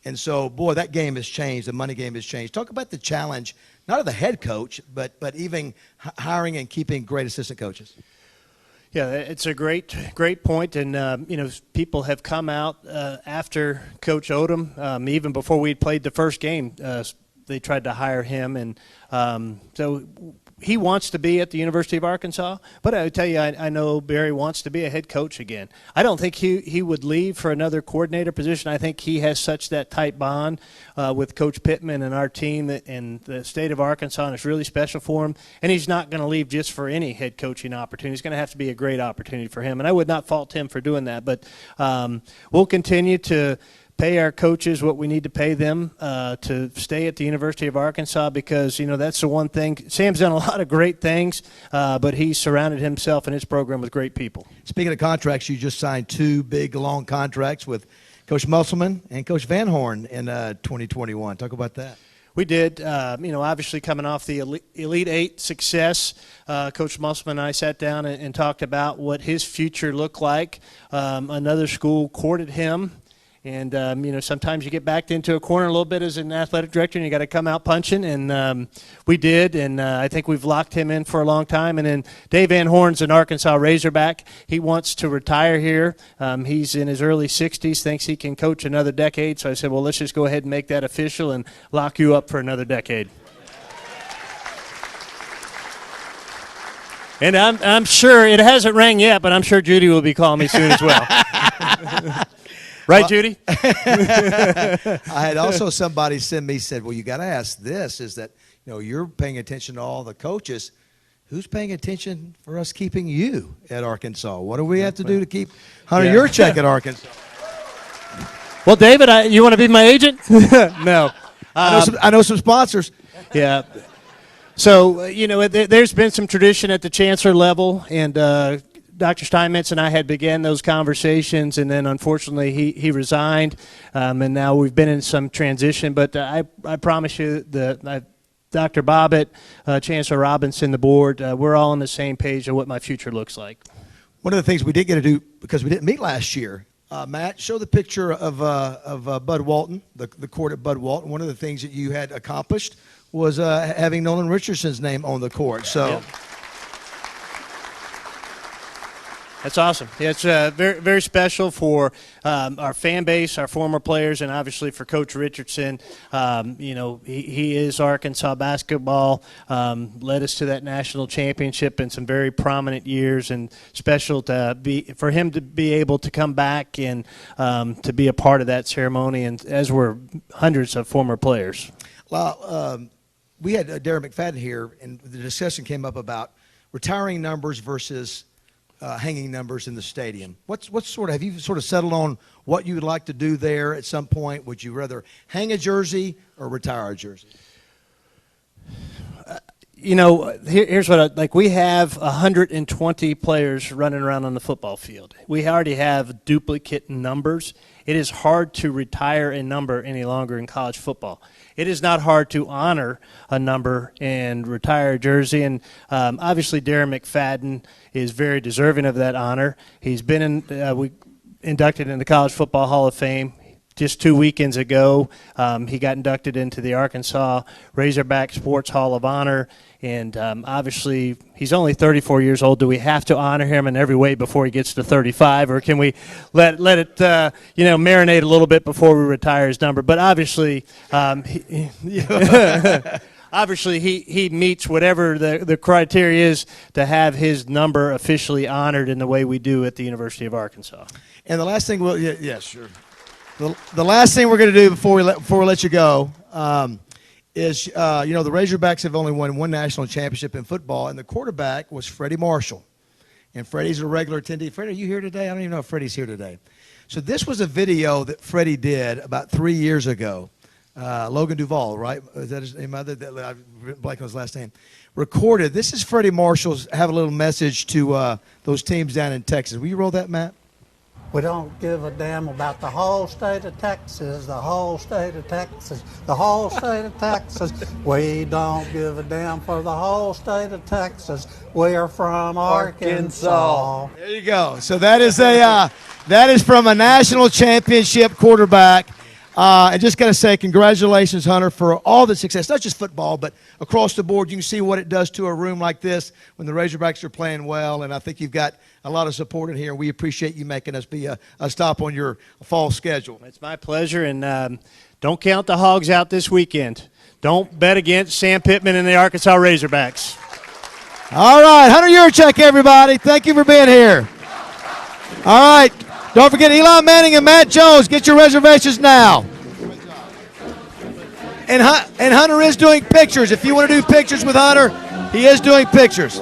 And so, boy, that game has changed. The money game has changed. Talk about the challenge, not of the head coach, but even hiring and keeping great assistant coaches. Yeah, it's a great point, and people have come out after Coach Odom, even before we'd played the first game. They tried to hire him, and so he wants to be at the University of Arkansas. But I would tell you, I know Barry wants to be a head coach again. I don't think he would leave for another coordinator position. I think he has such that tight bond with Coach Pittman and our team and the state of Arkansas, and it's really special for him. And he's not going to leave just for any head coaching opportunity. It's going to have to be a great opportunity for him. And I would not fault him for doing that. But we'll continue to pay our coaches what we need to pay them to stay at the University of Arkansas, because that's the one thing. Sam's done a lot of great things, but he's surrounded himself and his program with great people. Speaking of contracts, you just signed 2 big, long contracts with Coach Musselman and Coach Van Horn in 2021. Talk about that. We did. Obviously coming off the Elite Eight success, Coach Musselman and I sat down and talked about what his future looked like. Another school courted him. And, sometimes you get backed into a corner a little bit as an athletic director, and you got to come out punching. And we did, and I think we've locked him in for a long time. And then Dave Van Horn's an Arkansas Razorback. He wants to retire here. He's in his early 60s, thinks he can coach another decade. So I said, well, let's just go ahead and make that official and lock you up for another decade. And I'm sure, it hasn't rang yet, but I'm sure Judy will be calling me soon as well. Right, Judy? I had also somebody send me, said, well, you got to ask this, is that, you're paying attention to all the coaches. Who's paying attention for us keeping you at Arkansas? What do we have to do to keep Hunter Yurachek at Arkansas? Well, David, you want to be my agent? No. I know some sponsors. Yeah. So, there's been some tradition at the chancellor level, and Dr. Steinmetz and I had began those conversations, and then unfortunately he resigned, and now we've been in some transition. But I promise you, Dr. Bobbitt, Chancellor Robinson, the board, we're all on the same page of what my future looks like. One of the things we did get to do, because we didn't meet last year, Matt, show the picture of Bud Walton, the court at Bud Walton. One of the things that you had accomplished was having Nolan Richardson's name on the court. So. Yep. That's awesome. Yeah, it's very, very special for our fan base, our former players, and obviously for Coach Richardson. He is Arkansas basketball, led us to that national championship in some very prominent years, and special for him to be able to come back and to be a part of that ceremony, and as were hundreds of former players. Well, we had Darren McFadden here, and the discussion came up about retiring numbers versus hanging numbers in the stadium. Have you sort of settled on what you would like to do there at some point? Would you rather hang a jersey or retire a jersey? Here's what we have 120 players running around on the football field. We already have duplicate numbers. It is hard to retire a number any longer in college football. It is not hard to honor a number and retire a jersey. And obviously, Darren McFadden is very deserving of that honor. He's been inducted in the College Football Hall of Fame. Just 2 weekends ago, he got inducted into the Arkansas Razorback Sports Hall of Honor. And obviously, he's only 34 years old. Do we have to honor him in every way before he gets to 35, or can we let it marinate a little bit before we retire his number? But obviously, obviously he meets whatever the criteria is to have his number officially honored in the way we do at the University of Arkansas. And the last thing, sure. The last thing we're going to do before we let you go is, the Razorbacks have only won one national championship in football, and the quarterback was Freddie Marshall. And Freddie's a regular attendee. Freddie, are you here today? I don't even know if Freddie's here today. So this was a video that Freddie did about 3 years ago. Logan Duvall, right? Is that his name? I've blanking on his last name. Recorded. This is Freddie Marshall's have a little message to those teams down in Texas. Will you roll that, Matt? We don't give a damn about the whole state of Texas, the whole state of Texas, the whole state of Texas. We don't give a damn for the whole state of Texas. We are from Arkansas. There you go. So that is from a national championship quarterback. And just got to say congratulations, Hunter, for all the success, not just football, but across the board. You can see what it does to a room like this when the Razorbacks are playing well, and I think you've got a lot of support in here. We appreciate you making us be a stop on your fall schedule. It's my pleasure, and don't count the Hogs out this weekend. Don't bet against Sam Pittman and the Arkansas Razorbacks. All right, Hunter Yurachek, everybody. Thank you for being here. All right. Don't forget Eli Manning and Matt Jones. Get your reservations now. And Hunter is doing pictures. If you want to do pictures with Hunter, he is doing pictures.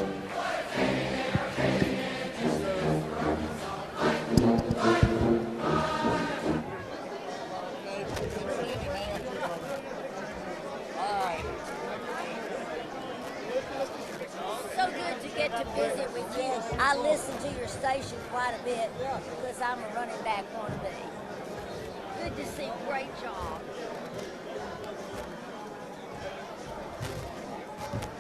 I listen to your station quite a bit because I'm a running back wannabe. Good to see. Great job.